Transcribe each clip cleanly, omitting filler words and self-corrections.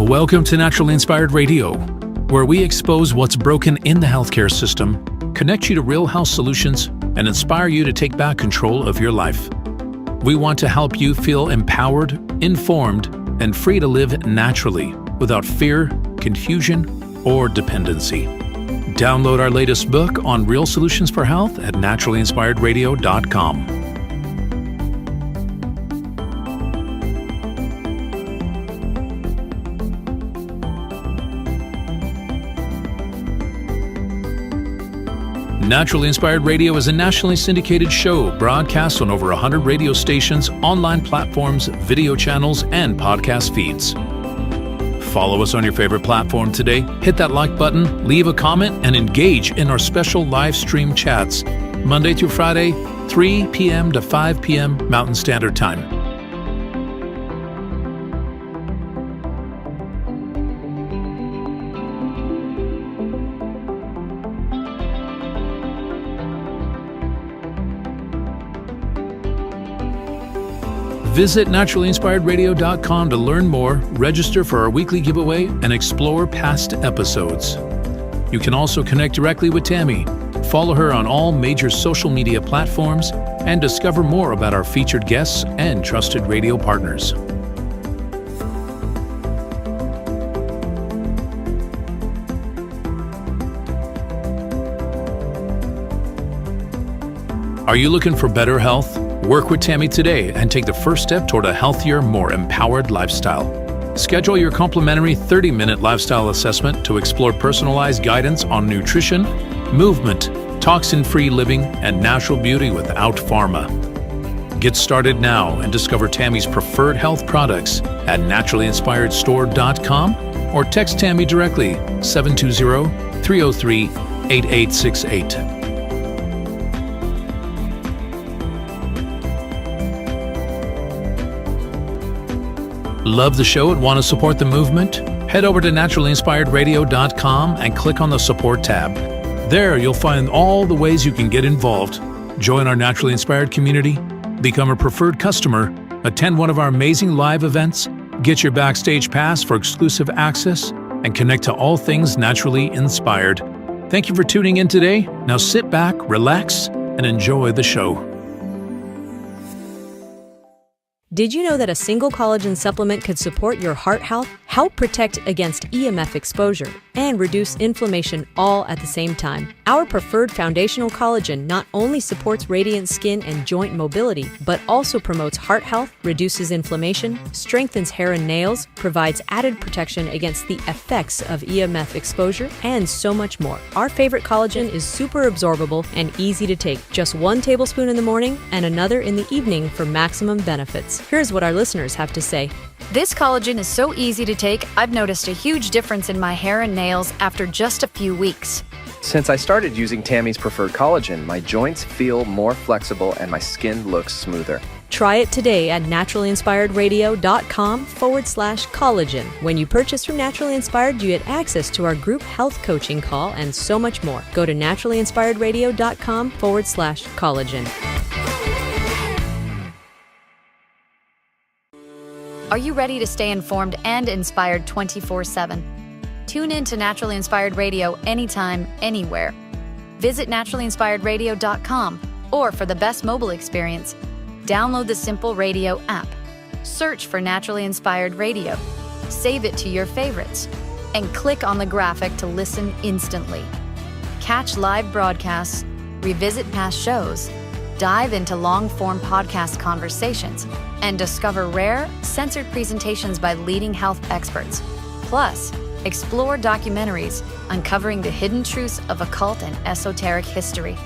Welcome to Naturally Inspired Radio, where we expose what's broken in the healthcare system, connect you to real health solutions, and inspire you to take back control of your life. We want to help you feel empowered, informed, and free to live naturally without fear, confusion, or dependency. Download our latest book on real solutions for health at naturallyinspiredradio.com. Naturally Inspired Radio is a nationally syndicated show broadcast on over 100 radio stations, online platforms, video channels, and podcast feeds. Follow us on your favorite platform today, hit that like button, leave a comment, and engage in our special live stream chats, Monday through Friday, 3 p.m. to 5 p.m. Mountain Standard Time. Visit naturallyinspiredradio.com to learn more, register for our weekly giveaway, and explore past episodes. You can also connect directly with Tammy, follow her on all major social media platforms, and discover more about our featured guests and trusted radio partners. Are you looking for better health? Work with Tammy today and take the first step toward a healthier, more empowered lifestyle. Schedule your complimentary 30-minute lifestyle assessment to explore personalized guidance on nutrition, movement, toxin-free living, and natural beauty without pharma. Get started now and discover Tammy's preferred health products at naturallyinspiredstore.com or text Tammy directly 720-303-8868. Love the show and want to support the movement? Head over to naturallyinspiredradio.com and click on the support tab. There you'll find all the ways you can get involved. Join our Naturally Inspired community, become a preferred customer, attend one of our amazing live events, get your backstage pass for exclusive access, and connect to all things naturally inspired. Thank you for tuning in today. Now sit back, relax, and enjoy the show. Did you know that a single collagen supplement could support your heart health, help protect against EMF exposure, and reduce inflammation all at the same time? Our preferred foundational collagen not only supports radiant skin and joint mobility, but also promotes heart health, reduces inflammation, strengthens hair and nails, provides added protection against the effects of EMF exposure, and so much more. Our favorite collagen is super absorbable and easy to take. Just 1 tablespoon in the morning and another in the evening for maximum benefits. Here's what our listeners have to say. This collagen is so easy to take, I've noticed a huge difference in my hair and nails after just a few weeks. Since I started using Tammy's preferred collagen, my joints feel more flexible and my skin looks smoother. Try it today at naturallyinspiredradio.com/collagen. When you purchase from Naturally Inspired, you get access to our group health coaching call and so much more. Go to naturallyinspiredradio.com/collagen. Are you ready to stay informed and inspired 24/7? Tune in to Naturally Inspired Radio anytime, anywhere. Visit naturallyinspiredradio.com, or for the best mobile experience, download the Simple Radio app. Search for Naturally Inspired Radio, save it to your favorites, and click on the graphic to listen instantly. Catch live broadcasts, revisit past shows, dive into long-form podcast conversations, and discover rare, censored presentations by leading health experts. Plus, explore documentaries uncovering the hidden truths of occult and esoteric history.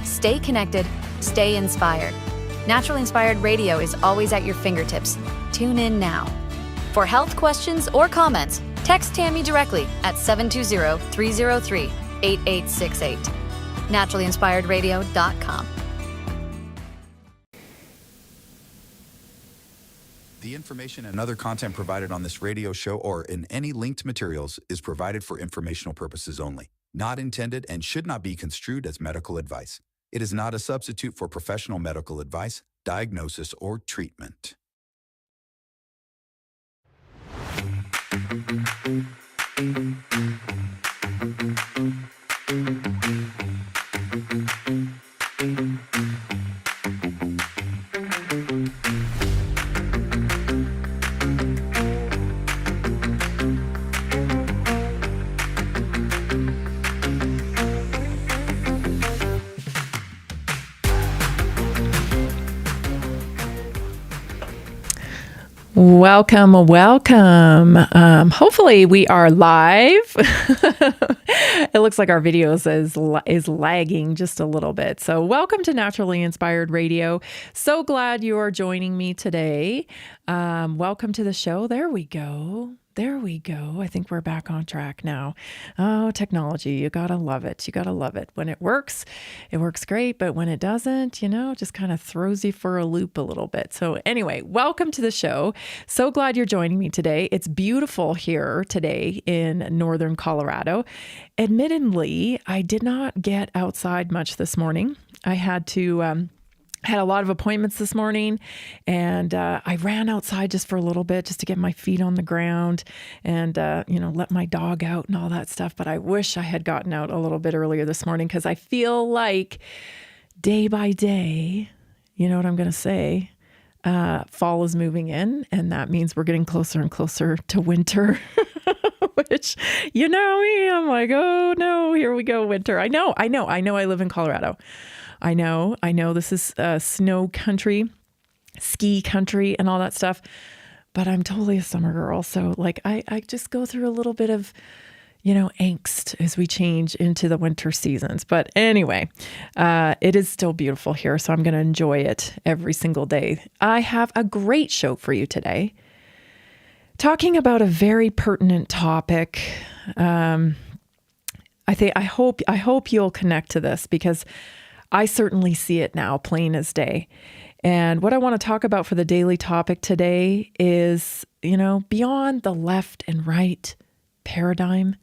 Stay connected, stay inspired. Naturally Inspired Radio is always at your fingertips. Tune in now. For health questions or comments, text Tammy directly at 720-303-8868. naturallyinspiredradio.com. The information and other content provided on this radio show or in any linked materials is provided for informational purposes only, not intended and should not be construed as medical advice. It is not a substitute for professional medical advice, diagnosis, or treatment. Welcome. Hopefully we are live. It looks like our videos is lagging just a little bit. So welcome to Naturally Inspired Radio. So glad you are joining me today. Welcome to the show. There we go. I think we're back on track now. Oh, technology. You got to love it. When it works great. But when it doesn't, it just kind of throws you for a loop a little bit. So anyway, welcome to the show. So glad you're joining me today. It's beautiful here today in northern Colorado. Admittedly, I did not get outside much this morning. I had to... had a lot of appointments this morning, and I ran outside just for a little bit, just to get my feet on the ground and, let my dog out and all that stuff. But I wish I had gotten out a little bit earlier this morning, because I feel like day by day, you know what I'm going to say, fall is moving in, and that means we're getting closer and closer to winter. Which, you know me, I'm like, oh no, here we go, winter. I know I live in Colorado. I know this is snow country, ski country, and all that stuff, but I'm totally a summer girl. So I just go through a little bit of, angst as we change into the winter seasons. But anyway, it is still beautiful here, so I'm going to enjoy it every single day. I have a great show for you today, talking about a very pertinent topic. I hope you'll connect to this, because I certainly see it now, plain as day. And what I want to talk about for the daily topic today is, beyond the left and right paradigm,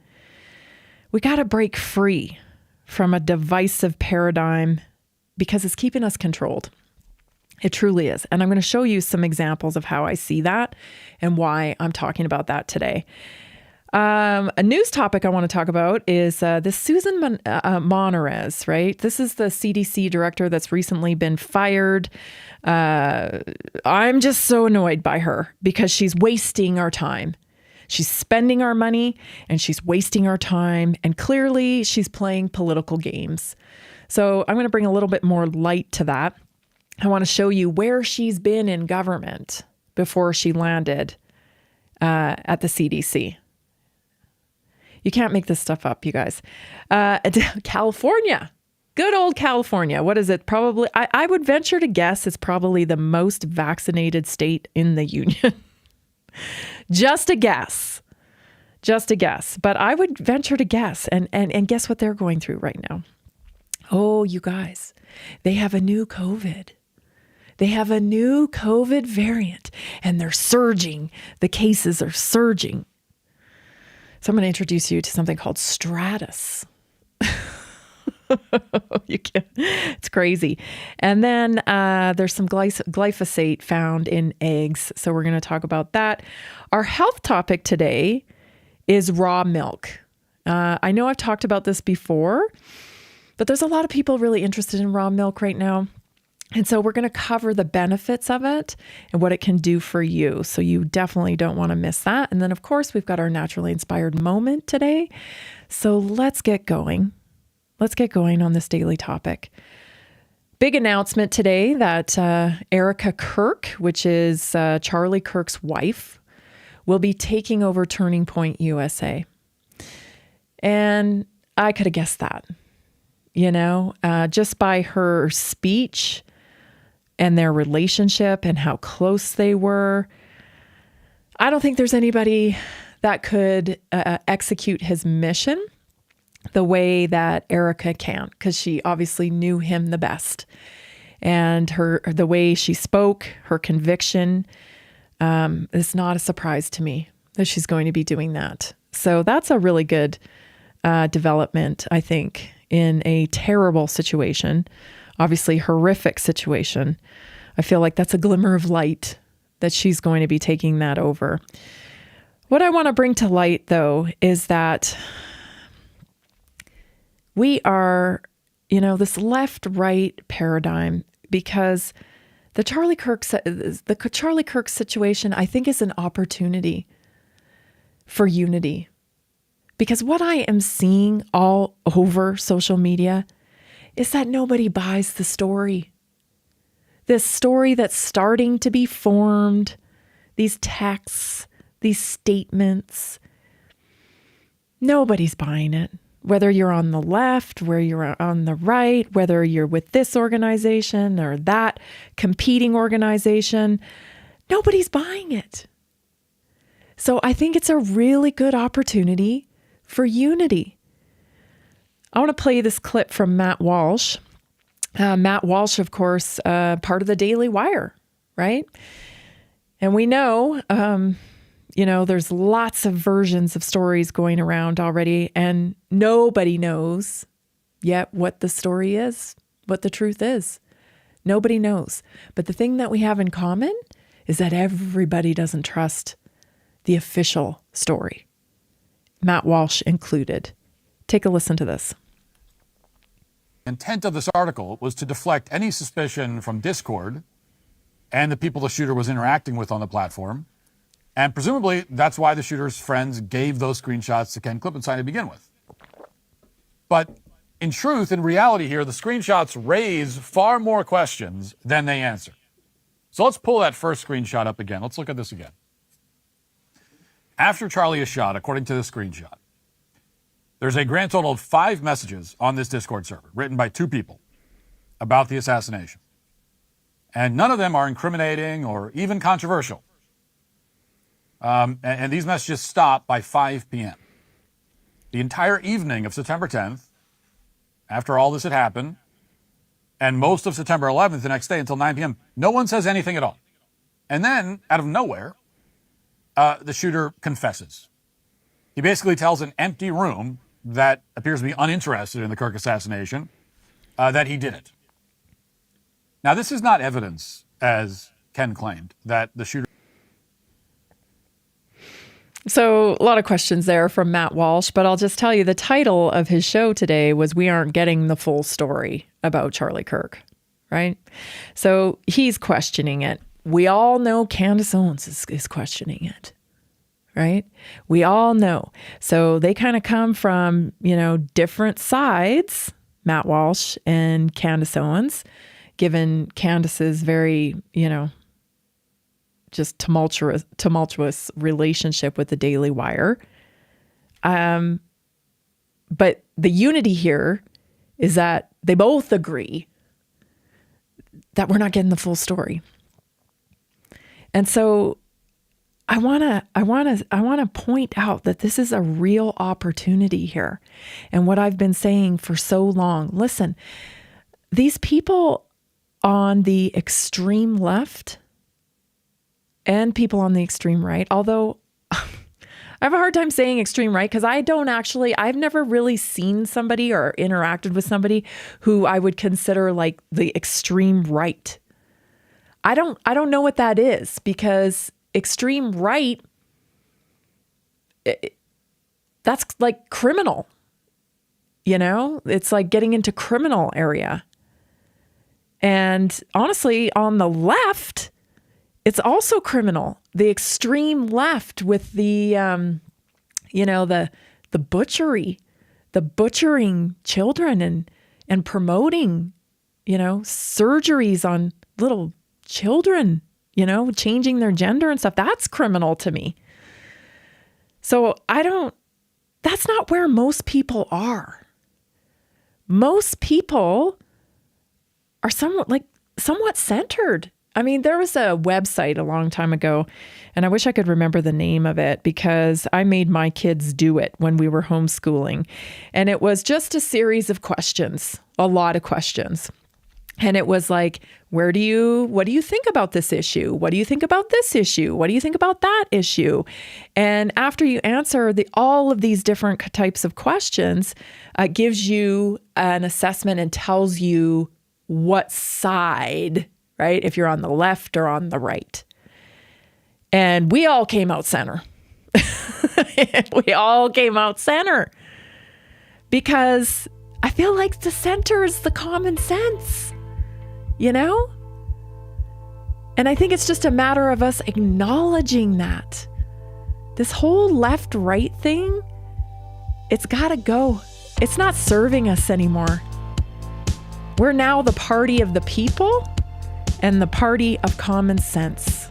we got to break free from a divisive paradigm, because it's keeping us controlled. It truly is. And I'm going to show you some examples of how I see that and why I'm talking about that today. A news topic I want to talk about is this Susan Monarez, right? This is the CDC director that's recently been fired. I'm just so annoyed by her, because she's wasting our time. She's spending our money, and she's wasting our time. And clearly she's playing political games. So I'm going to bring a little bit more light to that. I want to show you where she's been in government before she landed at the CDC. You can't make this stuff up, you guys. California, good old California. What is it? Probably, I would venture to guess it's probably the most vaccinated state in the union. Just a guess. But I would venture to guess. And guess what they're going through right now? Oh, you guys, they have a new COVID. They have a new COVID variant, and they're surging. The cases are surging. So I'm going to introduce you to something called Stratus. You can't, it's crazy. And then there's some glyphosate found in eggs. So we're going to talk about that. Our health topic today is raw milk. I know I've talked about this before, but there's a lot of people really interested in raw milk right now. And so we're going to cover the benefits of it and what it can do for you. So you definitely don't want to miss that. And then, of course, we've got our naturally inspired moment today. So let's get going. Let's get going on this daily topic. Big announcement today that Erica Kirk, which is Charlie Kirk's wife, will be taking over Turning Point USA. And I could have guessed that, just by her speech and their relationship and how close they were. I don't think there's anybody that could execute his mission the way that Erica can, because she obviously knew him the best. And the way she spoke, her conviction, is not a surprise to me that she's going to be doing that. So that's a really good development, I think, in a terrible situation. Obviously, horrific situation. I feel like that's a glimmer of light that she's going to be taking that over. What I want to bring to light, though, is that we are, this left-right paradigm, because the Charlie Kirk situation, I think, is an opportunity for unity. Because what I am seeing all over social media is that nobody buys the story. This story that's starting to be formed, these texts, these statements, nobody's buying it. Whether you're on the left, whether you're on the right, whether you're with this organization or that competing organization, nobody's buying it. So I think it's a really good opportunity for unity. I want to play this clip from Matt Walsh. Matt Walsh, of course, part of the Daily Wire, right? And we know, there's lots of versions of stories going around already, and nobody knows yet what the story is, what the truth is. Nobody knows. But the thing that we have in common is that everybody doesn't trust the official story, Matt Walsh included. Take a listen to this. Intent of this article was to deflect any suspicion from Discord and the people the shooter was interacting with on the platform. And presumably that's why the shooter's friends gave those screenshots to Ken Klippenstein to begin with. But in truth, in reality here, the screenshots raise far more questions than they answer. So let's pull that first screenshot up again. Let's look at this again. After Charlie is shot, according to this screenshot, there's a grand total of 5 messages on this Discord server written by 2 people about the assassination. And none of them are incriminating or even controversial. And these messages stop by 5 p.m. The entire evening of September 10th, after all this had happened, and most of September 11th, the next day until 9 p.m., no one says anything at all. And then, out of nowhere, the shooter confesses. He basically tells an empty room that appears to be uninterested in the Kirk assassination that he did it. Now, this is not evidence, as Ken claimed, that the shooter... So a lot of questions there from Matt Walsh, but I'll just tell you the title of his show today was "We Aren't Getting the Full Story About Charlie Kirk," right? So he's questioning it. We all know Candace Owens is questioning it, right? We all know. So they kind of come from, different sides, Matt Walsh and Candace Owens, given Candace's very, just tumultuous relationship with the Daily Wire. But the unity here is that they both agree that we're not getting the full story. And so I want to point out that this is a real opportunity here. And what I've been saying for so long, listen, these people on the extreme left and people on the extreme right, although I have a hard time saying extreme right because I've never really seen somebody or interacted with somebody who I would consider like the extreme right. I don't know what that is, because extreme right, that's like criminal, it's like getting into criminal area. And honestly, on the left, it's also criminal. The extreme left with the butchering children and promoting, surgeries on little children, changing their gender and stuff. That's criminal to me. So that's not where most people are. Most people are somewhat centered. I mean, there was a website a long time ago, and I wish I could remember the name of it because I made my kids do it when we were homeschooling. And it was just a series of questions, a lot of questions. And it was like, what do you think about this issue? What do you think about this issue? What do you think about that issue? And after you answer all of these different types of questions, it gives you an assessment and tells you what side, right? If you're on the left or on the right. And we all came out center. We all came out center because I feel like the center is the common sense, you know? And I think it's just a matter of us acknowledging that. This whole left-right thing, it's got to go. It's not serving us anymore. We're now the party of the people and the party of common sense.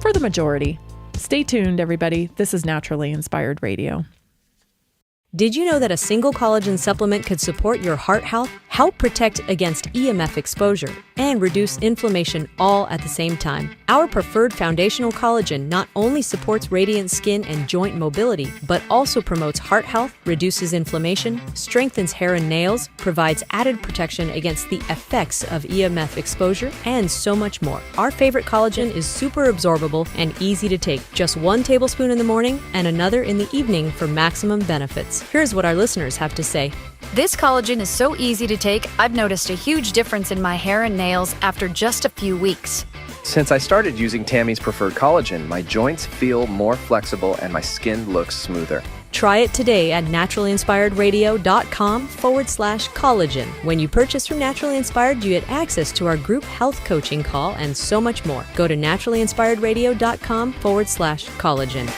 For the majority. Stay tuned, everybody. This is Naturally Inspired Radio. Did you know that a single collagen supplement could support your heart health, help protect against EMF exposure, and reduce inflammation all at the same time? Our preferred foundational collagen not only supports radiant skin and joint mobility, but also promotes heart health, reduces inflammation, strengthens hair and nails, provides added protection against the effects of EMF exposure, and so much more. Our favorite collagen is super absorbable and easy to take. Just 1 tablespoon in the morning and another in the evening for maximum benefits. Here's what our listeners have to say. This collagen is so easy to take, I've noticed a huge difference in my hair and nails after just a few weeks. Since I started using Tammy's preferred collagen, my joints feel more flexible and my skin looks smoother. Try it today at naturallyinspiredradio.com/collagen. When you purchase from Naturally Inspired, you get access to our group health coaching call and so much more. Go to naturallyinspiredradio.com/collagen.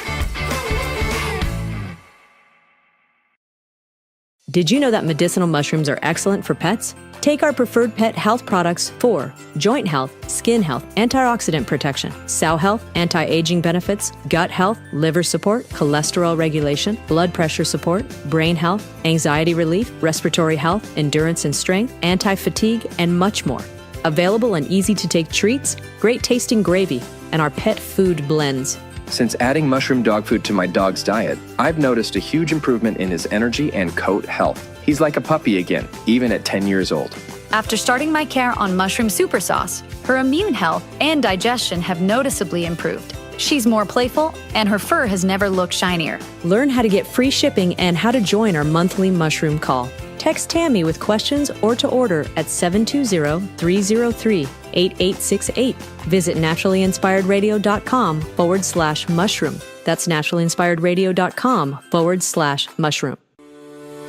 Did you know that medicinal mushrooms are excellent for pets? Take our preferred pet health products for joint health, skin health, antioxidant protection, sow health, anti-aging benefits, gut health, liver support, cholesterol regulation, blood pressure support, brain health, anxiety relief, respiratory health, endurance and strength, anti-fatigue, and much more. Available in easy-to-take treats, great-tasting gravy, and our pet food blends. Since adding mushroom dog food to my dog's diet, I've noticed a huge improvement in his energy and coat health. He's like a puppy again, even at 10 years old. After starting my care on mushroom super sauce, her immune health and digestion have noticeably improved. She's more playful, and her fur has never looked shinier. Learn how to get free shipping and how to join our monthly mushroom call. Text Tammy with questions or to order at 720-303-8868. Visit naturallyinspiredradio.com/mushroom. That's naturallyinspiredradio.com/mushroom.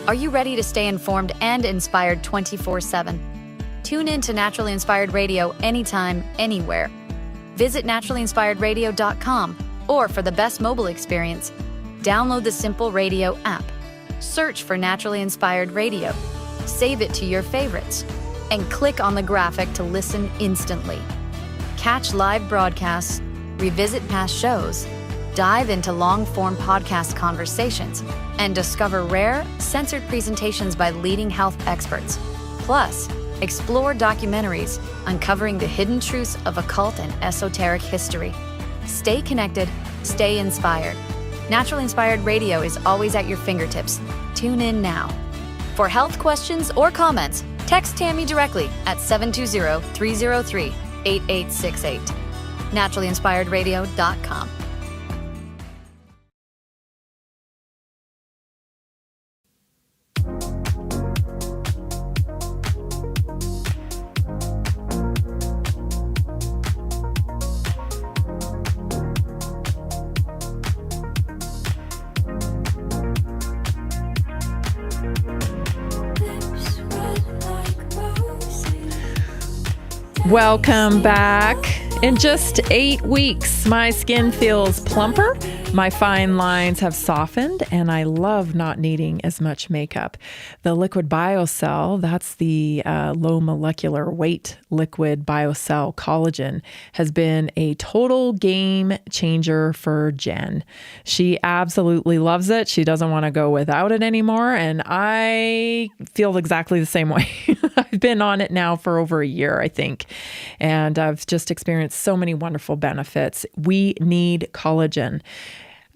Are you ready to stay informed and inspired 24/7? Tune in to Naturally Inspired Radio anytime, anywhere. Visit naturallyinspiredradio.com, or for the best mobile experience, download the Simple Radio app. Search for Naturally Inspired Radio, save it to your favorites, and click on the graphic to listen instantly. Catch live broadcasts, revisit past shows, dive into long-form podcast conversations, and discover rare, censored presentations by leading health experts. Plus, explore documentaries uncovering the hidden truths of occult and esoteric history. Stay connected, stay inspired. Naturally Inspired Radio is always at your fingertips. Tune in now. For health questions or comments, text Tammy directly at 720-303-8868. naturallyinspiredradio.com. Welcome back. In just 8 weeks, my skin feels plumper, my fine lines have softened, and I love not needing as much makeup. The Liquid BioCell, that's the low molecular weight liquid BioCell collagen, has been a total game changer for Jen. She absolutely loves it. She doesn't want to go without it anymore, and I feel exactly the same way. I've been on it now for over a year, I think, and I've just experienced so many wonderful benefits. We need collagen.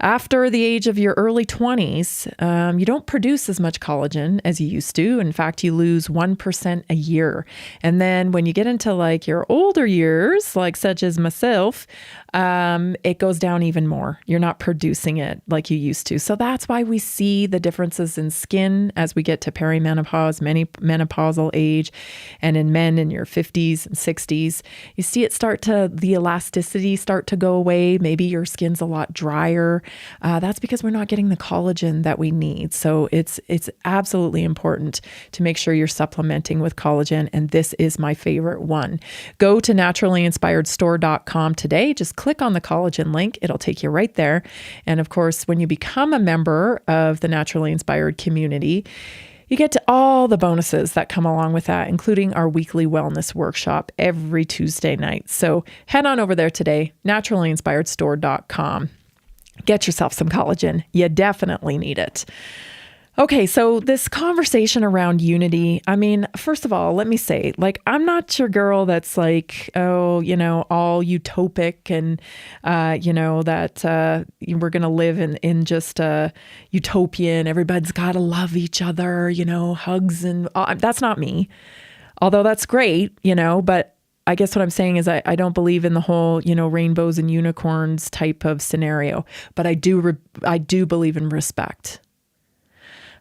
After the age of your early 20s, you don't produce as much collagen as you used to. In fact, you lose 1% a year. And then when you get into like your older years, like such as myself, it goes down even more. You're not producing it like you used to. So that's why we see the differences in skin as we get to perimenopause, menopausal age, and in men in your 50s and 60s. You see it the elasticity start to go away. Maybe your skin's a lot drier. That's because we're not getting the collagen that we need. So it's absolutely important to make sure you're supplementing with collagen. And this is my favorite one. Go to naturallyinspiredstore.com today. Just click on the collagen link. It'll take you right there. And of course, when you become a member of the Naturally Inspired community, you get to all the bonuses that come along with that, including our weekly wellness workshop every Tuesday night. So head on over there today, naturallyinspiredstore.com. Get yourself some collagen. You definitely need it. Okay, so this conversation around unity, I mean, first of all, let me say, like, I'm not your girl that's like, oh, all utopic and, that we're going to live in just a utopia and everybody's got to love each other, hugs and that's not me. Although that's great, but I guess what I'm saying is I don't believe in the whole, rainbows and unicorns type of scenario, but I do believe in respect.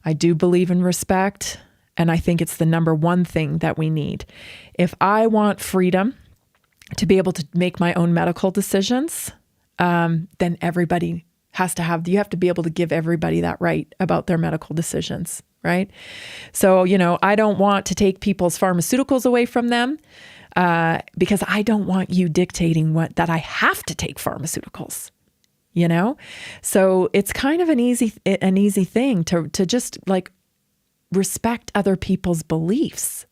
I do believe in respect, and I think it's the number one thing that we need. If I want freedom to be able to make my own medical decisions, then everybody you have to be able to give everybody that right about their medical decisions, right? So, I don't want to take people's pharmaceuticals away from them because I don't want you dictating that I have to take pharmaceuticals. So it's kind of an easy thing to just like respect other people's beliefs,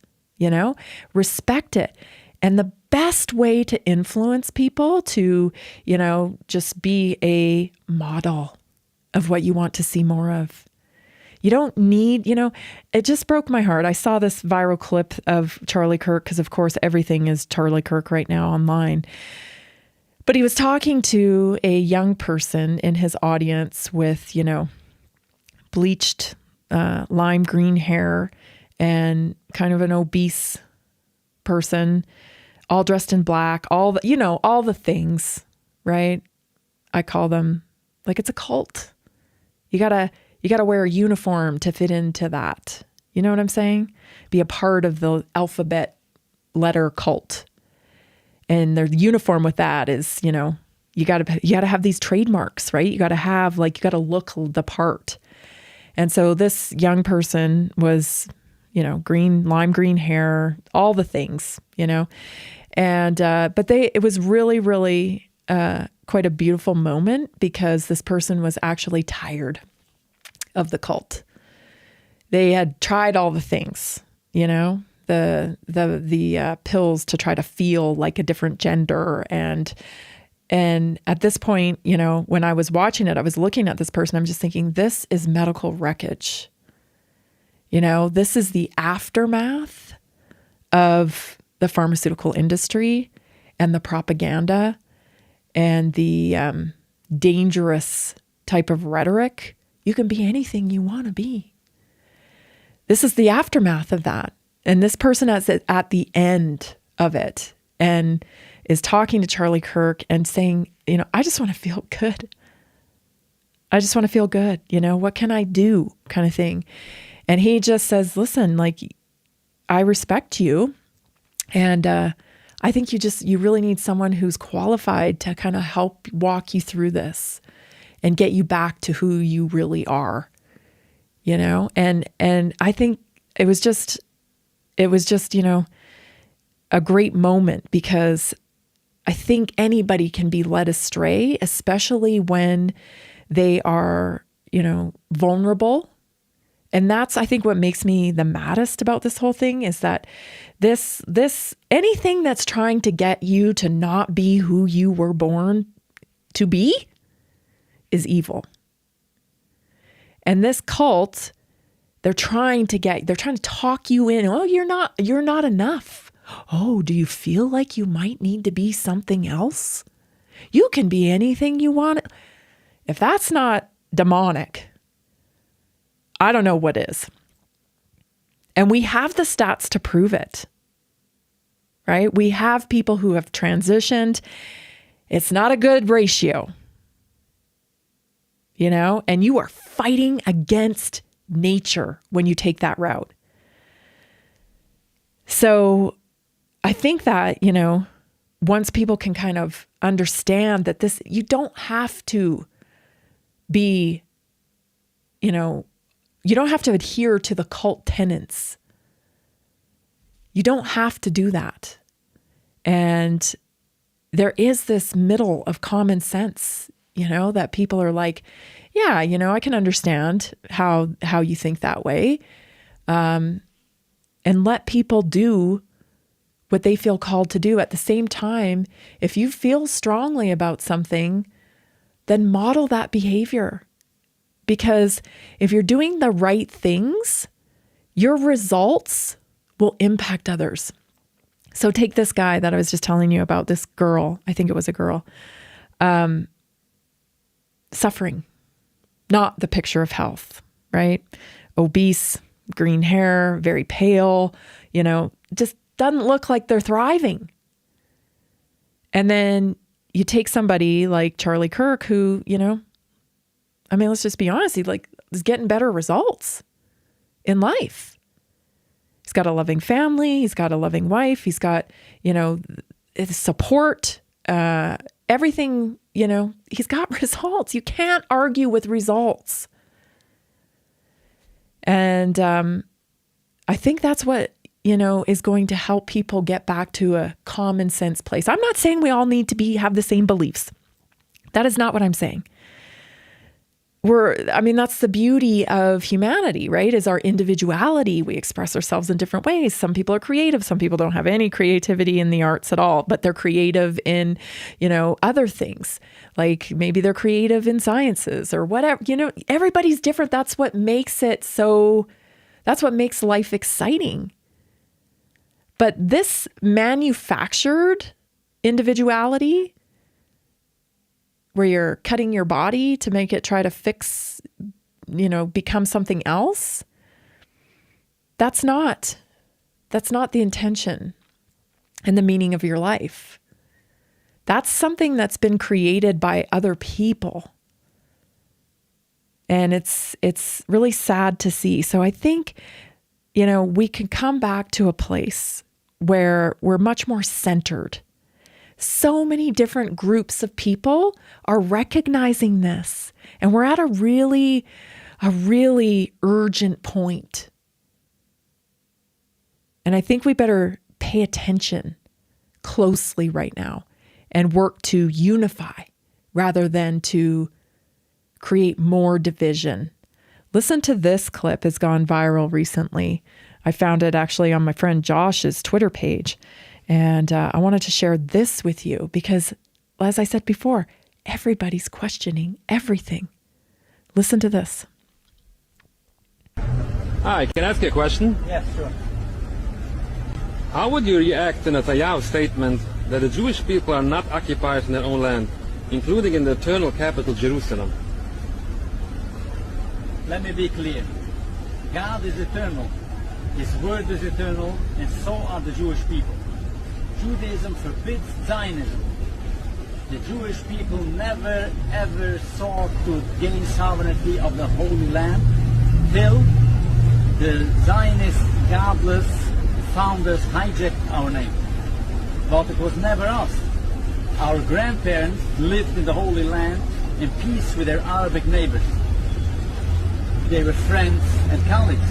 respect it. And the best way to influence people to, just be a model of what you want to see more of. You don't need, it just broke my heart. I saw this viral clip of Charlie Kirk because of course everything is Charlie Kirk right now online. But he was talking to a young person in his audience with, bleached lime green hair and kind of an obese person, all dressed in black, all the things, right? I call them like it's a cult. You gotta wear a uniform to fit into that. You know what I'm saying? Be a part of the alphabet letter cult. And their uniform with that is, you gotta have these trademarks, right? You gotta look the part. And so this young person was, lime green hair, all the things, and, but it was really, really, quite a beautiful moment because this person was actually tired of the cult. They had tried all the things, the pills to try to feel like a different gender. And at this point, when I was watching it, I was looking at this person, I'm just thinking, this is medical wreckage. This is the aftermath of the pharmaceutical industry and the propaganda and the dangerous type of rhetoric. You can be anything you want to be. This is the aftermath of that. And this person is at the end of it and is talking to Charlie Kirk and saying, I just want to feel good. I just want to feel good. What can I do kind of thing. And he just says, listen, like, I respect you. And I think you really need someone who's qualified to kind of help walk you through this and get you back to who you really are, and I think it was just, a great moment because I think anybody can be led astray, especially when they are, vulnerable. And that's, I think, what makes me the maddest about this whole thing is that anything that's trying to get you to not be who you were born to be is evil. And this cult, they're trying to talk you in. Oh, you're not enough. Oh, do you feel like you might need to be something else? You can be anything you want. If that's not demonic, I don't know what is. And we have the stats to prove it, right? We have people who have transitioned. It's not a good ratio, and you are fighting against nature when you take that route. So I think that, once people can kind of understand that you don't have to be, you don't have to adhere to the cult tenets. You don't have to do that. And there is this middle of common sense, that people are like, yeah, I can understand how you think that way. And let people do what they feel called to do. At the same time, if you feel strongly about something, then model that behavior. Because if you're doing the right things, your results will impact others. So take this guy that I was just telling you about, this girl, I think it was a girl, suffering, not the picture of health, right? Obese, green hair, very pale, just doesn't look like they're thriving. And then you take somebody like Charlie Kirk who, let's just be honest, is getting better results in life. He's got a loving family. He's got a loving wife. He's got, support, everything, he's got results. You can't argue with results. And I think that's what, is going to help people get back to a common sense place. I'm not saying we all need to have the same beliefs. That is not what I'm saying. That's the beauty of humanity, right? Is our individuality. We express ourselves in different ways. Some people are creative. Some people don't have any creativity in the arts at all, but they're creative in, other things. Like maybe they're creative in sciences or whatever, everybody's different. That's what makes life exciting. But this manufactured individuality, where you're cutting your body to make it try to fix, become something else, that's not the intention and the meaning of your life. That's something that's been created by other people. And it's really sad to see. So I think, we can come back to a place where we're much more centered. So many different groups of people are recognizing this, and we're at a really urgent point. And I think we better pay attention closely right now and work to unify rather than to create more division. Listen to this clip. It's gone viral recently. I found it actually on my friend Josh's Twitter page. And I wanted to share this with you because, as I said before, everybody's questioning everything. Listen to this. Hi, can I ask you a question? Yeah, sure. How would you react to Netanyahu's statement that the Jewish people are not occupiers in their own land, including in the eternal capital, Jerusalem? Let me be clear. God is eternal. His word is eternal, and so are the Jewish people. Judaism forbids Zionism. The Jewish people never ever sought to gain sovereignty of the Holy Land till the Zionist, godless founders hijacked our name. But it was never us. Our grandparents lived in the Holy Land in peace with their Arabic neighbors. They were friends and colleagues.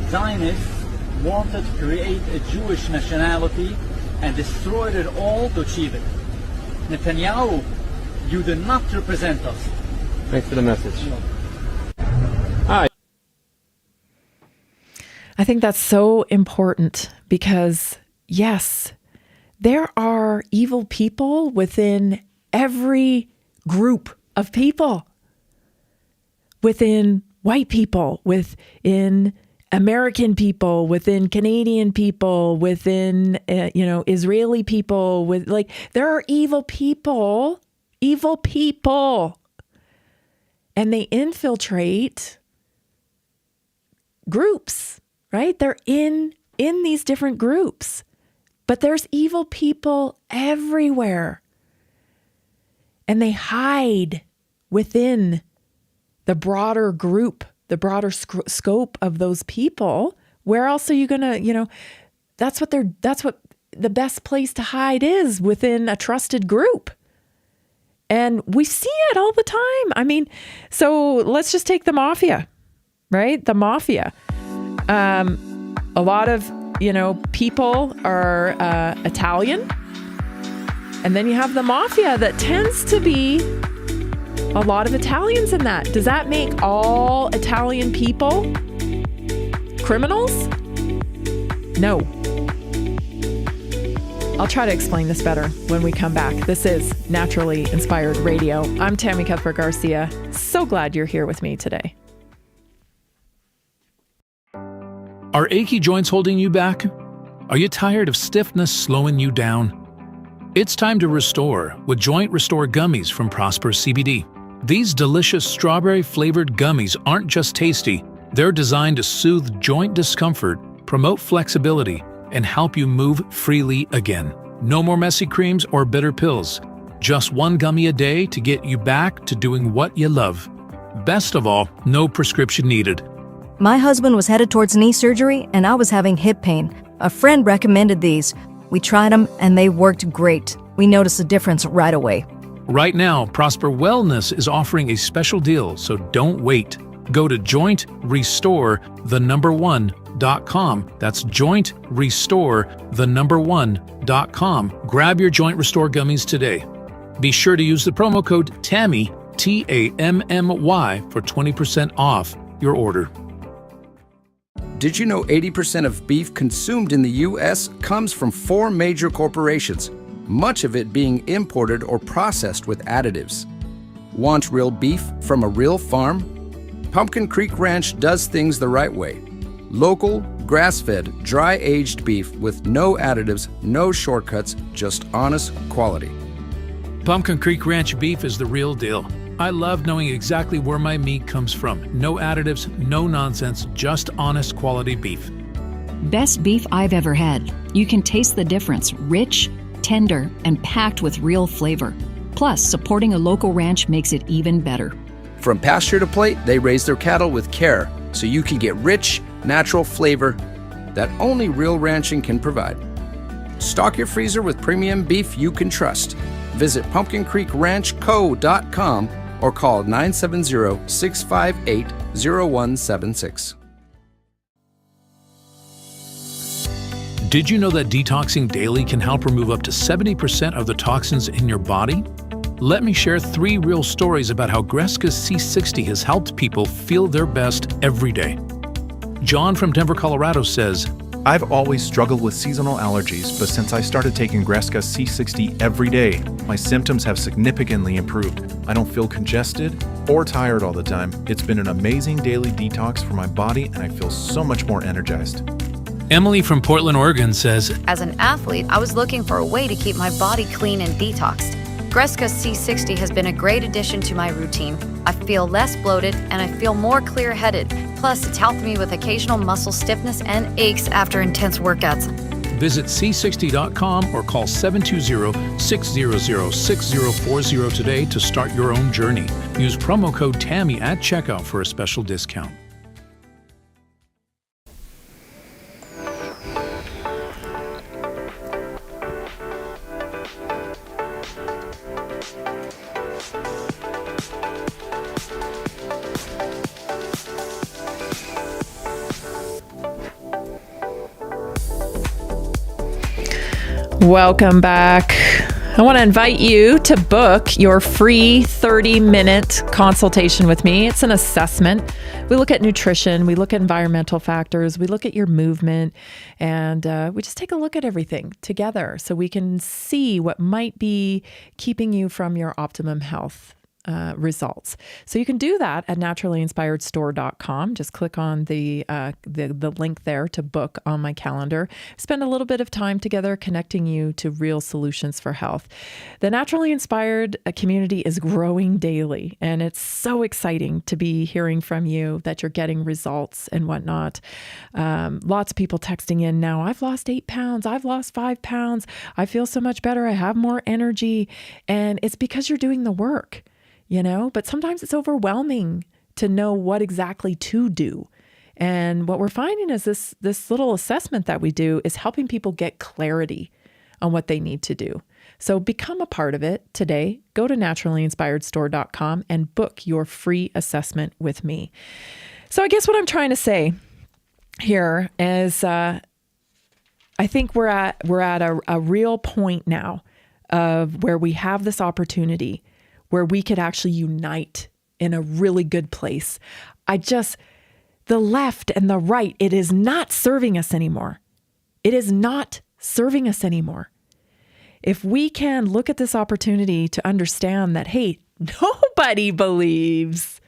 Zionists wanted to create a Jewish nationality and destroyed it all to achieve it. Netanyahu, you do not represent us. Thanks for the message. No. Hi. I think that's so important because, yes, there are evil people within every group of people. Within white people, within American people, within Canadian people, within, Israeli people, there are evil people and they infiltrate groups, right? They're in these different groups. But there's evil people everywhere. And they hide within the broader group, the broader scope of those people. Where else are you going to, that's what the best place to hide is, within a trusted group. And we see it all the time. I mean, so let's just take the mafia, right? The mafia. A lot of, people are Italian. And then you have the mafia that tends to be a lot of Italians in that. Does that make all Italian people criminals? No. I'll try to explain this better when we come back. This is Naturally Inspired Radio. I'm Tammy Cuthbert Garcia. So glad you're here with me today. Are achy joints holding you back? Are you tired of stiffness slowing you down? It's time to restore with Joint Restore Gummies from Prosper CBD. These delicious strawberry-flavored gummies aren't just tasty, they're designed to soothe joint discomfort, promote flexibility, and help you move freely again. No more messy creams or bitter pills. Just one gummy a day to get you back to doing what you love. Best of all, no prescription needed. My husband was headed towards knee surgery, and I was having hip pain. A friend recommended these. We tried them, and they worked great. We noticed a difference right away. Right now, Prosper Wellness is offering a special deal, so don't wait. Go to jointrestore1.com. That's jointrestore1.com. Grab your Joint Restore gummies today. Be sure to use the promo code TAMMY, TAMMY, for 20% off your order. Did you know 80% of beef consumed in the U.S. comes from 4 major corporations, much of it being imported or processed with additives? Want real beef from a real farm? Pumpkin Creek Ranch does things the right way. Local, grass-fed, dry-aged beef with no additives, no shortcuts, just honest quality. Pumpkin Creek Ranch beef is the real deal. I love knowing exactly where my meat comes from. No additives, no nonsense, just honest quality beef. Best beef I've ever had. You can taste the difference. Rich, tender, and packed with real flavor. Plus, supporting a local ranch makes it even better. From pasture to plate, they raise their cattle with care, so you can get rich, natural flavor that only real ranching can provide. Stock your freezer with premium beef you can trust. Visit pumpkincreekranchco.com or call 970-658-0176. Did you know that detoxing daily can help remove up to 70% of the toxins in your body? Let me share 3 real stories about how Greska's C60 has helped people feel their best every day. John from Denver, Colorado says, I've always struggled with seasonal allergies, but since I started taking Greska C60 every day, my symptoms have significantly improved. I don't feel congested or tired all the time. It's been an amazing daily detox for my body, and I feel so much more energized. Emily from Portland, Oregon says, As an athlete, I was looking for a way to keep my body clean and detoxed. Greska C60 has been a great addition to my routine. I feel less bloated and I feel more clear-headed. Plus, it's helped me with occasional muscle stiffness and aches after intense workouts. Visit c60.com or call 720-600-6040 today to start your own journey. Use promo code TAMMY at checkout for a special discount. Welcome back. I want to invite you to book your free 30-minute consultation with me. It's an assessment. We look at nutrition, we look at environmental factors, we look at your movement, and we just take a look at everything together so we can see what might be keeping you from your optimum health. results. So you can do that at naturallyinspiredstore.com. Just click on the link there to book on my calendar. Spend a little bit of time together connecting you to real solutions for health. The Naturally Inspired community is growing daily, and it's so exciting to be hearing from you that you're getting results and whatnot. Lots of people texting in now, I've lost 8 pounds, I've lost 5 pounds, I feel so much better, I have more energy, and it's because you're doing the work. But sometimes it's overwhelming to know what exactly to do. And what we're finding is this little assessment that we do is helping people get clarity on what they need to do. So become a part of it today. Go to naturallyinspiredstore.com and book your free assessment with me. So I guess what I'm trying to say here is I think we're at a real point now of where we have this opportunity where we could actually unite in a really good place. The left and the right, it is not serving us anymore. It is not serving us anymore. If we can look at this opportunity to understand that, hey, nobody believes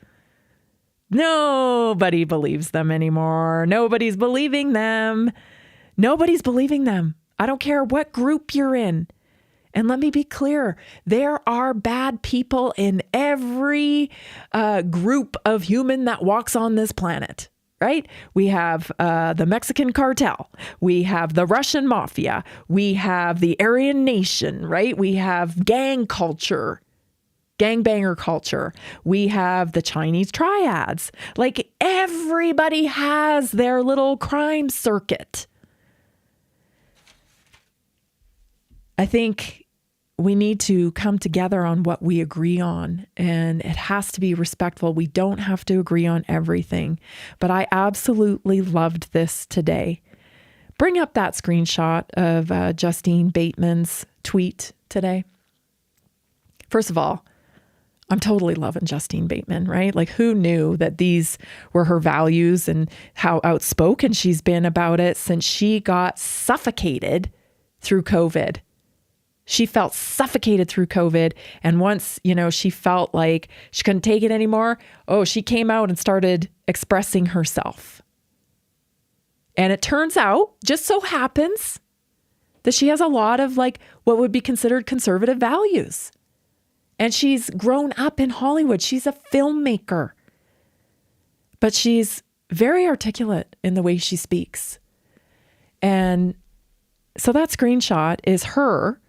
them anymore. Nobody's believing them. Nobody's believing them. I don't care what group you're in. And let me be clear, there are bad people in every group of human that walks on this planet, right? We have the Mexican cartel. We have the Russian mafia. We have the Aryan nation, right? We have gang culture, gangbanger culture. We have the Chinese triads. Like everybody has their little crime circuit. I think we need to come together on what we agree on, and it has to be respectful. We don't have to agree on everything, but I absolutely loved this today. Bring up that screenshot of Justine Bateman's tweet today. First of all, I'm totally loving Justine Bateman, right? Like, who knew that these were her values and how outspoken she's been about it since she got suffocated through COVID. She felt suffocated through COVID. And once, she felt like she couldn't take it anymore, she came out and started expressing herself. And it turns out, just so happens, that she has a lot of what would be considered conservative values. And she's grown up in Hollywood. She's a filmmaker. But she's very articulate in the way she speaks. And so that screenshot is her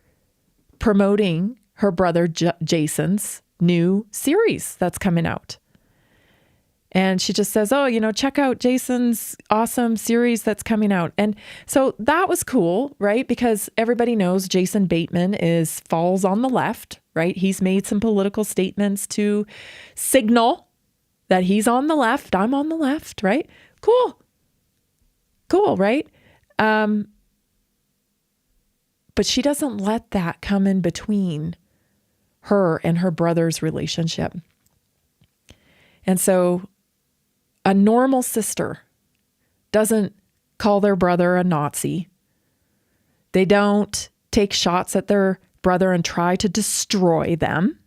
promoting her brother Jason's new series that's coming out. And she just says, check out Jason's awesome series that's coming out. And so that was cool, right? Because everybody knows Jason Bateman falls on the left, right? He's made some political statements to signal that he's on the left. I'm on the left, right? Cool, right? But she doesn't let that come in between her and her brother's relationship. And so a normal sister doesn't call their brother a Nazi. They don't take shots at their brother and try to destroy them.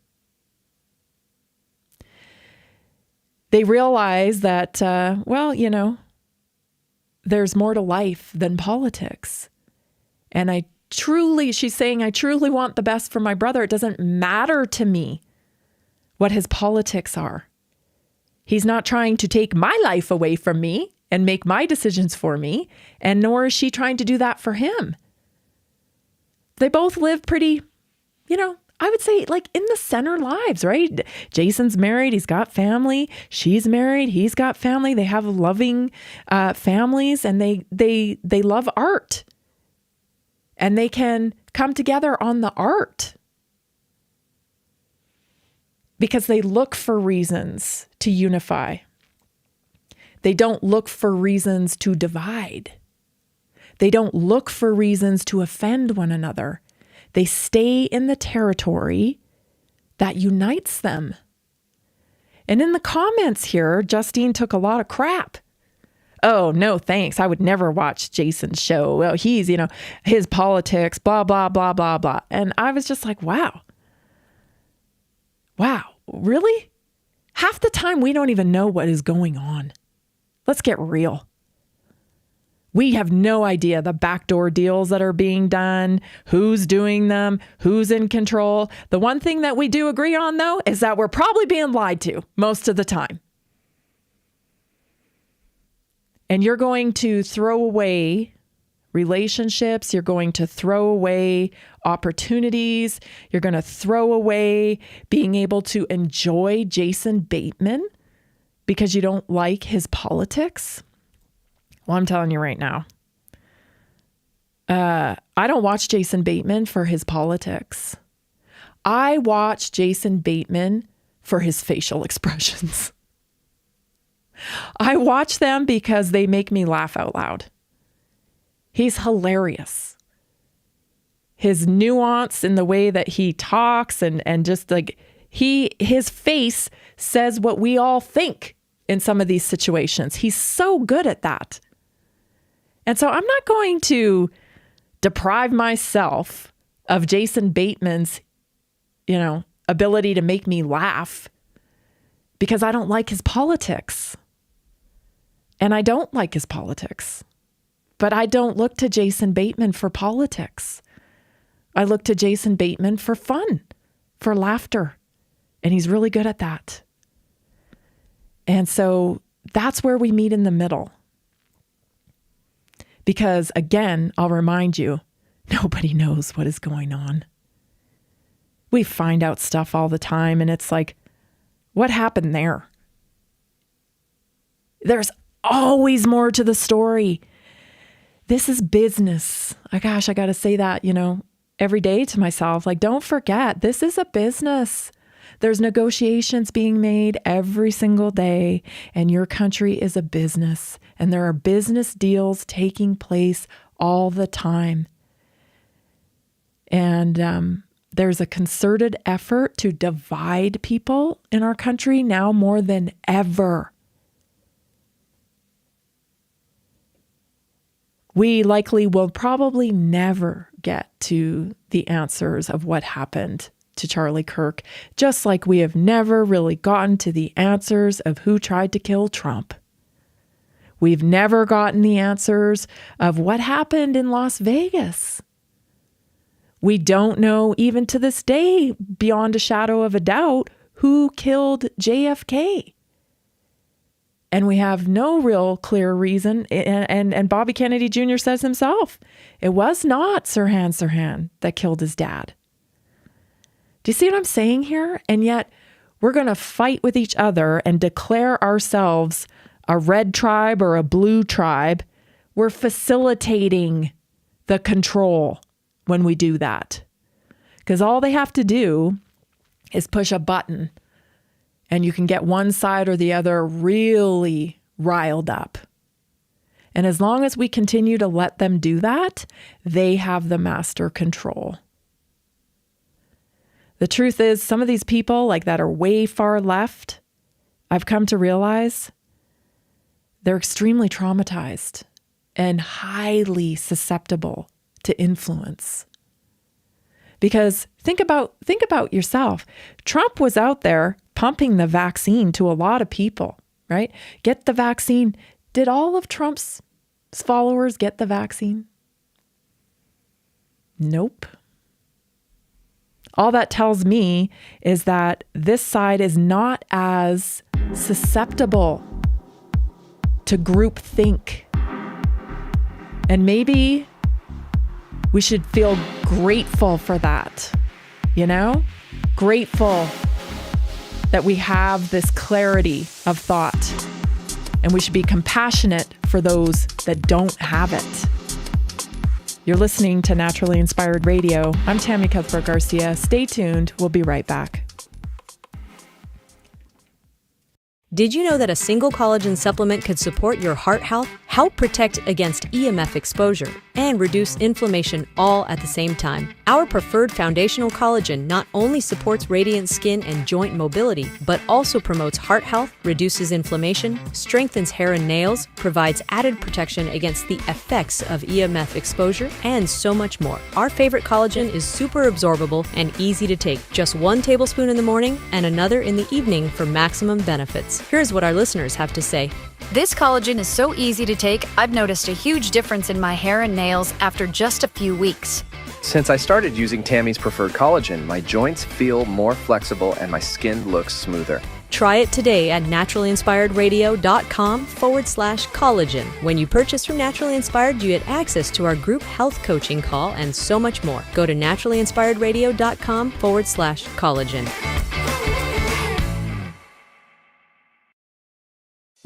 They realize that, there's more to life than politics. And she's saying, I truly want the best for my brother. It doesn't matter to me what his politics are. He's not trying to take my life away from me and make my decisions for me, and nor is she trying to do that for him. They both live pretty, I would say in the center lives, right? Jason's married. He's got family. She's married. He's got family. They have loving families, and they love art. And they can come together on the art because they look for reasons to unify. They don't look for reasons to divide. They don't look for reasons to offend one another. They stay in the territory that unites them. And in the comments here, Justine took a lot of crap. Oh, no, thanks. I would never watch Jason's show. Well, he's, his politics, blah, blah, blah, blah, blah. And I was just like, wow. really? Half the time we don't even know what is going on. Let's get real. We have no idea the backdoor deals that are being done, who's doing them, who's in control. The one thing that we do agree on, though, is that we're probably being lied to most of the time. And you're going to throw away relationships. You're going to throw away opportunities. You're going to throw away being able to enjoy Jason Bateman because you don't like his politics. Well, I'm telling you right now, I don't watch Jason Bateman for his politics. I watch Jason Bateman for his facial expressions. I watch them because they make me laugh out loud. He's hilarious. His nuance in the way that he talks and just like his face says what we all think in some of these situations. He's so good at that. And so I'm not going to deprive myself of Jason Bateman's, ability to make me laugh because I don't like his politics. And I don't like his politics. But I don't look to Jason Bateman for politics. I look to Jason Bateman for fun, for laughter. And he's really good at that. And so that's where we meet in the middle. Because again, I'll remind you, nobody knows what is going on. We find out stuff all the time and it's like, what happened there? There's always more to the story. This is business. I got to say that, every day to myself. Like, don't forget, this is a business. There's negotiations being made every single day, and your country is a business, and there are business deals taking place all the time. And there's a concerted effort to divide people in our country now more than ever. We likely will probably never get to the answers of what happened to Charlie Kirk, just like we have never really gotten to the answers of who tried to kill Trump. We've never gotten the answers of what happened in Las Vegas. We don't know, even to this day, beyond a shadow of a doubt, who killed JFK. And we have no real clear reason. And Bobby Kennedy Jr. says himself, it was not Sirhan Sirhan that killed his dad. Do you see what I'm saying here? And yet we're going to fight with each other and declare ourselves a red tribe or a blue tribe. We're facilitating the control when we do that. Because all they have to do is push a button and you can get one side or the other really riled up. And as long as we continue to let them do that, they have the master control. The truth is, some of these people that are way far left, I've come to realize they're extremely traumatized and highly susceptible to influence. Because think about yourself. Trump was out there pumping the vaccine to a lot of people, right? Get the vaccine. Did all of Trump's followers get the vaccine? Nope. All that tells me is that this side is not as susceptible to groupthink. And maybe we should feel grateful for that, Grateful that we have this clarity of thought. And we should be compassionate for those that don't have it. You're listening to Naturally Inspired Radio. I'm Tammy Cuthbert Garcia. Stay tuned. We'll be right back. Did you know that a single collagen supplement could support your heart health, help protect against EMF exposure, and reduce inflammation all at the same time. Our preferred foundational collagen not only supports radiant skin and joint mobility, but also promotes heart health, reduces inflammation, strengthens hair and nails, provides added protection against the effects of EMF exposure, and so much more. Our favorite collagen is super absorbable and easy to take. Just 1 tablespoon in the morning and another in the evening for maximum benefits. Here's what our listeners have to say. This collagen is so easy to take, I've noticed a huge difference in my hair and nails after just a few weeks. Since I started using Tammy's preferred collagen, my joints feel more flexible and my skin looks smoother. Try it today at naturallyinspiredradio.com/collagen. When you purchase from Naturally Inspired, you get access to our group health coaching call and so much more. Go to naturallyinspiredradio.com/collagen.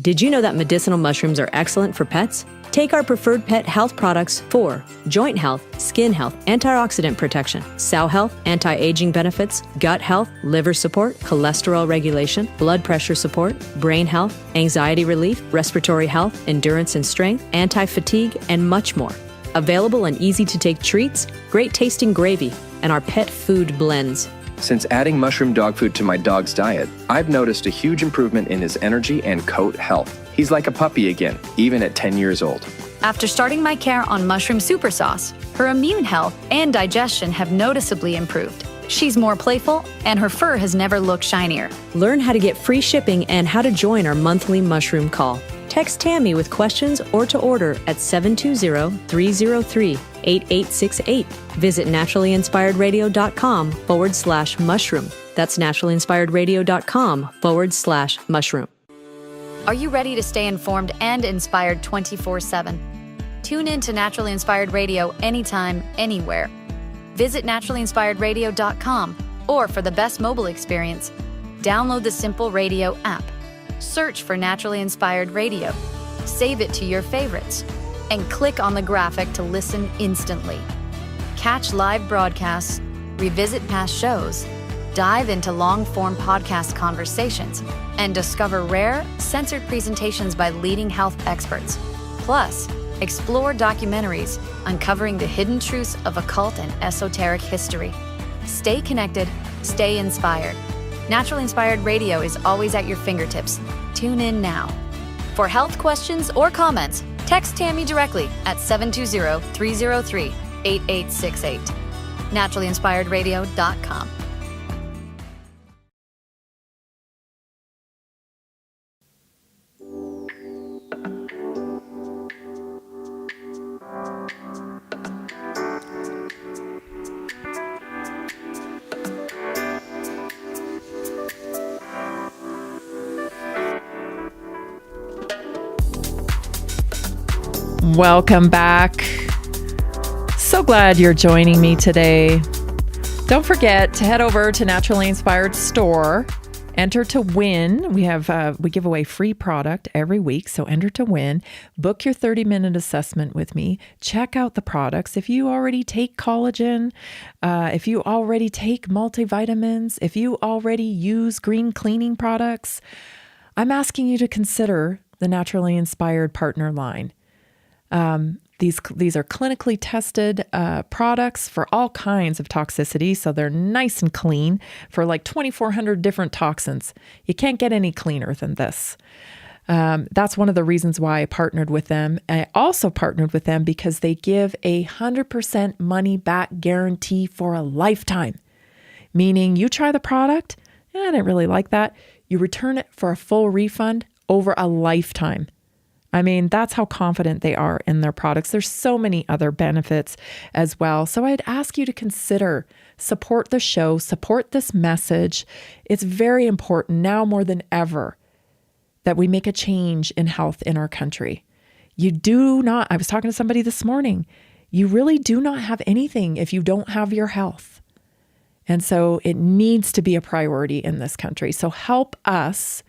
Did you know that medicinal mushrooms are excellent for pets? Take our preferred pet health products for joint health, skin health, antioxidant protection, sow health, anti-aging benefits, gut health, liver support, cholesterol regulation, blood pressure support, brain health, anxiety relief, respiratory health, endurance and strength, anti-fatigue, and much more. Available in easy-to-take treats, great-tasting gravy, and our pet food blends. Since adding mushroom dog food to my dog's diet, I've noticed a huge improvement in his energy and coat health. He's like a puppy again, even at 10 years old. After starting my care on mushroom super sauce, her immune health and digestion have noticeably improved. She's more playful, and her fur has never looked shinier. Learn how to get free shipping and how to join our monthly mushroom call. Text Tammy with questions or to order at 720-303-8868. Visit naturallyinspiredradio.com/mushroom. That's naturallyinspiredradio.com/mushroom. Are you ready to stay informed and inspired 24/7? Tune in to Naturally Inspired Radio anytime, anywhere. Visit naturallyinspiredradio.com, or for the best mobile experience, download the Simple Radio app. Search for Naturally Inspired Radio, save it to your favorites, and click on the graphic to listen instantly. Catch live broadcasts, revisit past shows, dive into long-form podcast conversations, and discover rare, censored presentations by leading health experts. Plus, explore documentaries uncovering the hidden truths of occult and esoteric history. Stay connected, stay inspired. Naturally Inspired Radio is always at your fingertips. Tune in now. For health questions or comments, text Tammy directly at 720-303-8868. naturallyinspiredradio.com. Welcome back. So glad you're joining me today. Don't forget to head over to Naturally Inspired store. Enter to win. We give away free product every week, so enter to win. Book your 30-minute assessment with me. Check out the products. If you already take collagen, if you already take multivitamins, if you already use green cleaning products, I'm asking you to consider the Naturally Inspired Partner line. These are clinically tested products for all kinds of toxicity, so they're nice and clean for like 2,400 different toxins. You can't get any cleaner than this. That's one of the reasons why I partnered with them. I also partnered with them because they give 100% money back guarantee for a lifetime, meaning you try the product, I didn't really like that. You return it for a full refund over a lifetime. I mean, that's how confident they are in their products. There's so many other benefits as well. So I'd ask you to consider, support the show, support this message. It's very important now more than ever that we make a change in health in our country. You do not, I was talking to somebody this morning, you really do not have anything if you don't have your health. And so it needs to be a priority in this country. So help us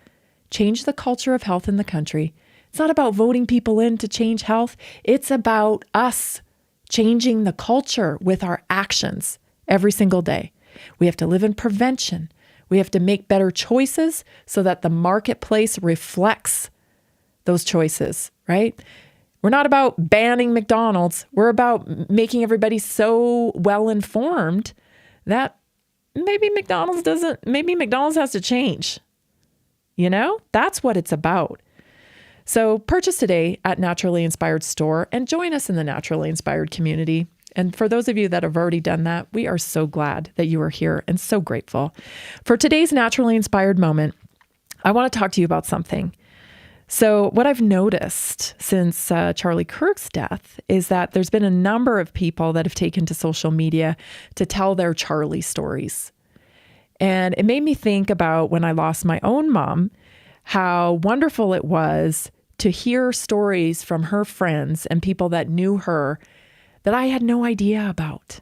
change the culture of health in the country. It's not about voting people in to change health. It's about us changing the culture with our actions every single day. We have to live in prevention. We have to make better choices so that the marketplace reflects those choices, right? We're not about banning McDonald's. We're about making everybody so well informed that maybe McDonald's has to change. You know, that's what it's about. So purchase today at Naturally Inspired Store and join us in the Naturally Inspired community. And for those of you that have already done that, we are so glad that you are here and so grateful. For today's Naturally Inspired moment, I want to talk to you about something. So what I've noticed since Charlie Kirk's death is that there's been a number of people that have taken to social media to tell their Charlie stories. And it made me think about when I lost my own mom, how wonderful it was to hear stories from her friends and people that knew her that I had no idea about.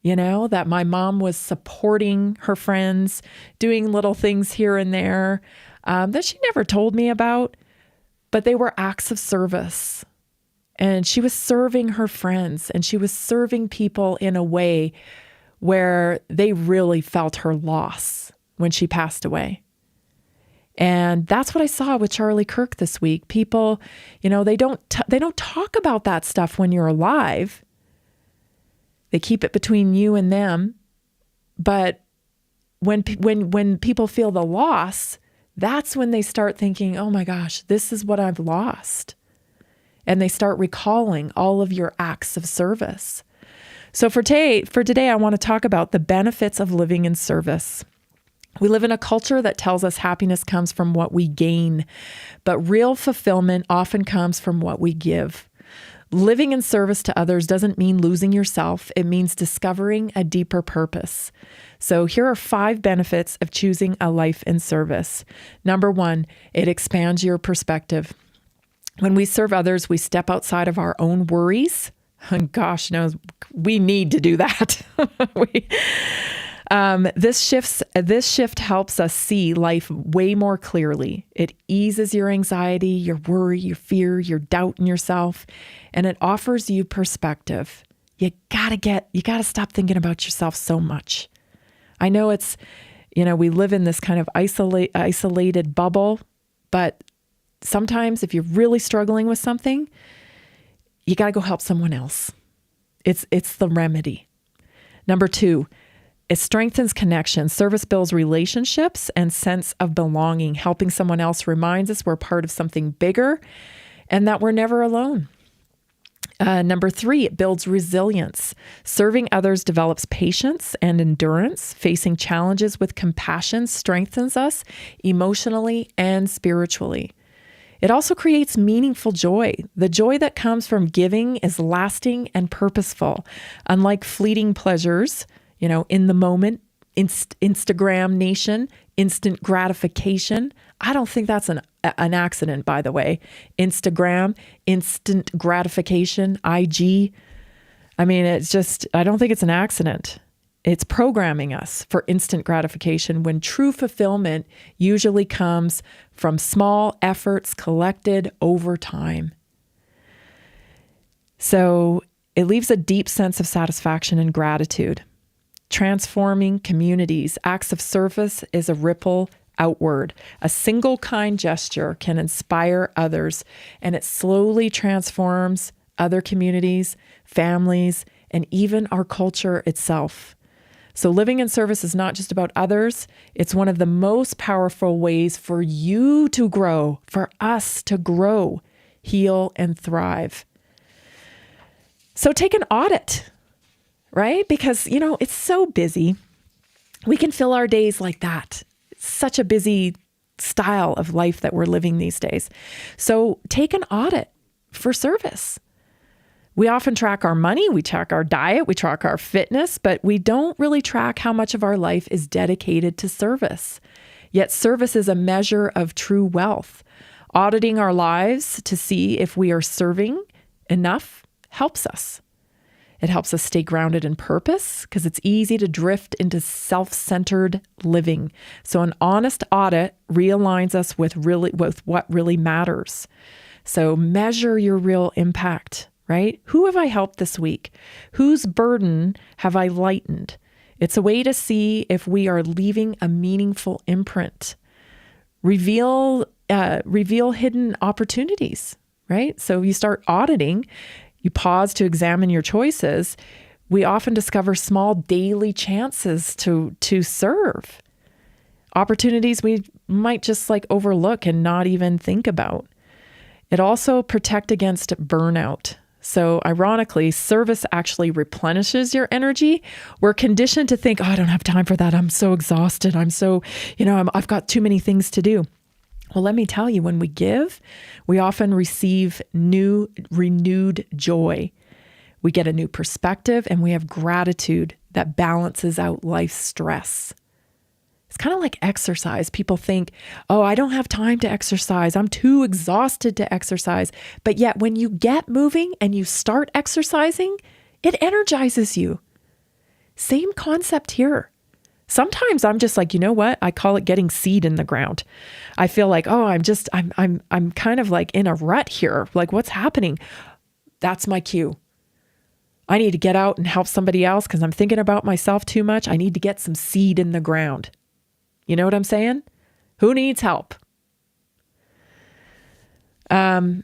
You know, that my mom was supporting her friends, doing little things here and there that she never told me about, but they were acts of service. And she was serving her friends, and she was serving people in a way where they really felt her loss when she passed away. And that's what I saw with Charlie Kirk this week. People, you know, they don't talk about that stuff when you're alive. They keep it between you and them. But when people feel the loss, that's when they start thinking, oh my gosh, this is what I've lost. And they start recalling all of your acts of service. So for today, I want to talk about the benefits of living in service. We live in a culture that tells us happiness comes from what we gain, but real fulfillment often comes from what we give. Living in service to others doesn't mean losing yourself. It means discovering a deeper purpose. So here are 5 benefits of choosing a life in service. Number 1, it expands your perspective. When we serve others, we step outside of our own worries. And gosh knows, we need to do that. This shift helps us see life way more clearly. It eases your anxiety, your worry, your fear, your doubt in yourself, and it offers you perspective. You gotta stop thinking about yourself so much. I know we live in this kind of isolated bubble, but sometimes if you're really struggling with something, you gotta go help someone else. It's the remedy. Number 2, it strengthens connection. Service builds relationships and sense of belonging. Helping someone else reminds us we're part of something bigger and that we're never alone. Number 3, it builds resilience. Serving others develops patience and endurance. Facing challenges with compassion strengthens us emotionally and spiritually. It also creates meaningful joy. The joy that comes from giving is lasting and purposeful. Unlike fleeting pleasures, in the moment, Instagram nation, instant gratification. I don't think that's an accident, by the way. Instagram, instant gratification, IG. I mean, I don't think it's an accident. It's programming us for instant gratification when true fulfillment usually comes from small efforts collected over time. So it leaves a deep sense of satisfaction and gratitude. Transforming communities. Acts of service is a ripple outward. A single kind gesture can inspire others, and it slowly transforms other communities, families, and even our culture itself. So living in service is not just about others. It's one of the most powerful ways for you to grow, for us to grow, heal, and thrive. So take an audit. Right? Because, it's so busy. We can fill our days like that. It's such a busy style of life that we're living these days. So take an audit for service. We often track our money, we track our diet, we track our fitness, but we don't really track how much of our life is dedicated to service. Yet service is a measure of true wealth. Auditing our lives to see if we are serving enough helps us. It helps us stay grounded in purpose because it's easy to drift into self-centered living. So an honest audit realigns us with what really matters. So measure your real impact, right? Who have I helped this week? Whose burden have I lightened? It's a way to see if we are leaving a meaningful imprint. Reveal hidden opportunities. right? So you start auditing, you pause to examine your choices. We often discover small daily chances to serve, opportunities we might just like overlook and not even think about. It also protects against burnout. So ironically, service actually replenishes your energy. We're conditioned to think, oh, I don't have time for that. I'm so exhausted. I'm so, I've got too many things to do. Well, let me tell you, when we give, we often receive renewed joy. We get a new perspective and we have gratitude that balances out life's stress. It's kind of like exercise. People think, oh, I don't have time to exercise. I'm too exhausted to exercise. But yet when you get moving and you start exercising, it energizes you. Same concept here. Sometimes I'm just like, you know what? I call it getting seed in the ground. I feel like, oh, I'm kind of like in a rut here. Like, what's happening? That's my cue. I need to get out and help somebody else because I'm thinking about myself too much. I need to get some seed in the ground. You know what I'm saying? Who needs help? Align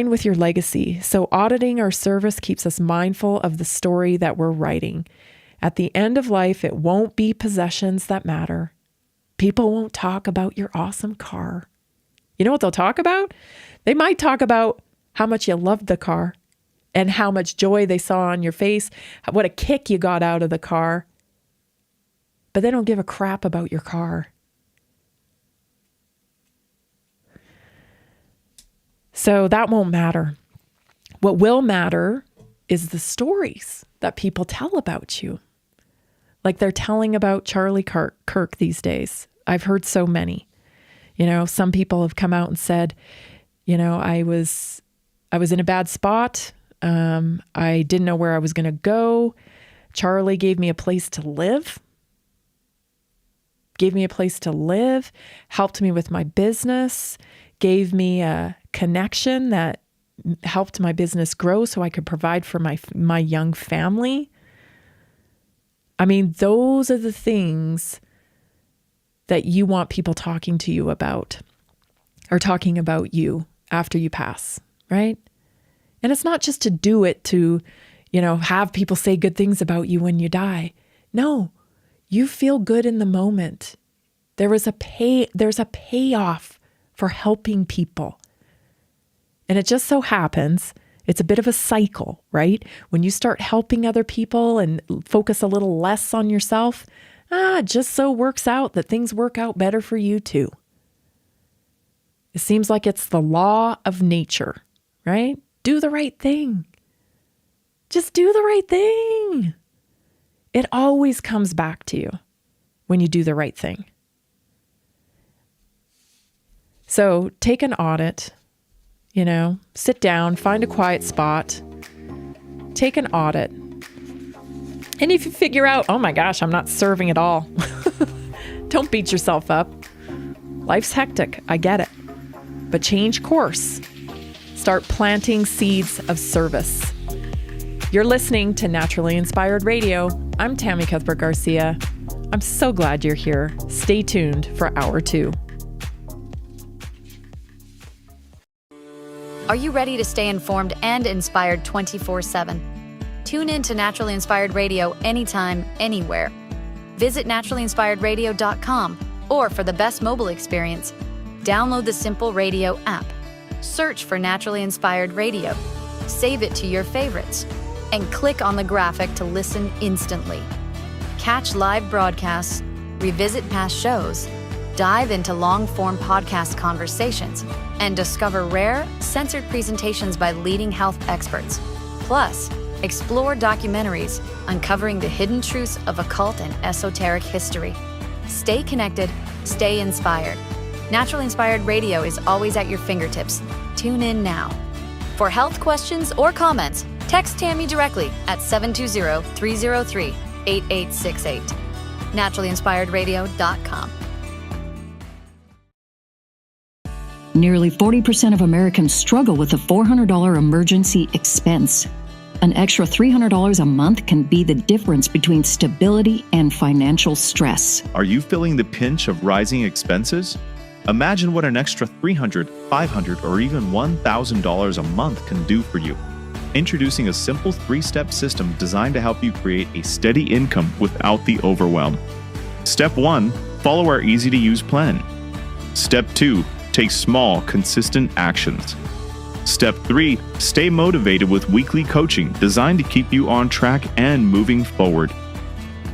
with your legacy. So auditing our service keeps us mindful of the story that we're writing. At the end of life, it won't be possessions that matter. People won't talk about your awesome car. You know what they'll talk about? They might talk about how much you loved the car and how much joy they saw on your face, what a kick you got out of the car. But they don't give a crap about your car. So that won't matter. What will matter is the stories that people tell about you. Like they're telling about Charlie Kirk these days. I've heard so many. Some people have come out and said, I was in a bad spot. I didn't know where I was going to go. Charlie gave me a place to live. Helped me with my business, gave me a connection that helped my business grow so I could provide for my young family. I mean, those are the things that you want people talking to you about or talking about you after you pass, right? And it's not just to do it to, have people say good things about you when you die. No. You feel good in the moment. There's a payoff for helping people. And it just so happens, it's a bit of a cycle, right? When you start helping other people and focus a little less on yourself, it just so works out that things work out better for you too. It seems like it's the law of nature, right? Do the right thing. Just do the right thing. It always comes back to you when you do the right thing. So take an audit, sit down, find a quiet spot, take an audit. And if you figure out, oh my gosh, I'm not serving at all, don't beat yourself up. Life's hectic, I get it. But change course. Start planting seeds of service. You're listening to Naturally Inspired Radio. I'm Tammy Cuthbert Garcia. I'm so glad you're here. Stay tuned for Hour 2. Are you ready to stay informed and inspired 24/7? Tune in to Naturally Inspired Radio anytime, anywhere. Visit naturallyinspiredradio.com, or for the best mobile experience, download the Simple Radio app. Search for Naturally Inspired Radio. Save it to your favorites and click on the graphic to listen instantly. Catch live broadcasts, revisit past shows, dive into long-form podcast conversations, and discover rare, censored presentations by leading health experts. Plus, explore documentaries uncovering the hidden truths of occult and esoteric history. Stay connected, stay inspired. Naturally Inspired Radio is always at your fingertips. Tune in now. For health questions or comments, text Tammy directly at 720-303-8868. naturallyinspiredradio.com. Nearly 40% of Americans struggle with a $400 emergency expense. An extra $300 a month can be the difference between stability and financial stress. Are you feeling the pinch of rising expenses? Imagine what an extra $300, $500, or even $1,000 a month can do for you. Introducing a simple 3-step system designed to help you create a steady income without the overwhelm. Step 1. Follow our easy-to-use plan. Step 2. Take small, consistent actions. Step 3. Stay motivated with weekly coaching designed to keep you on track and moving forward.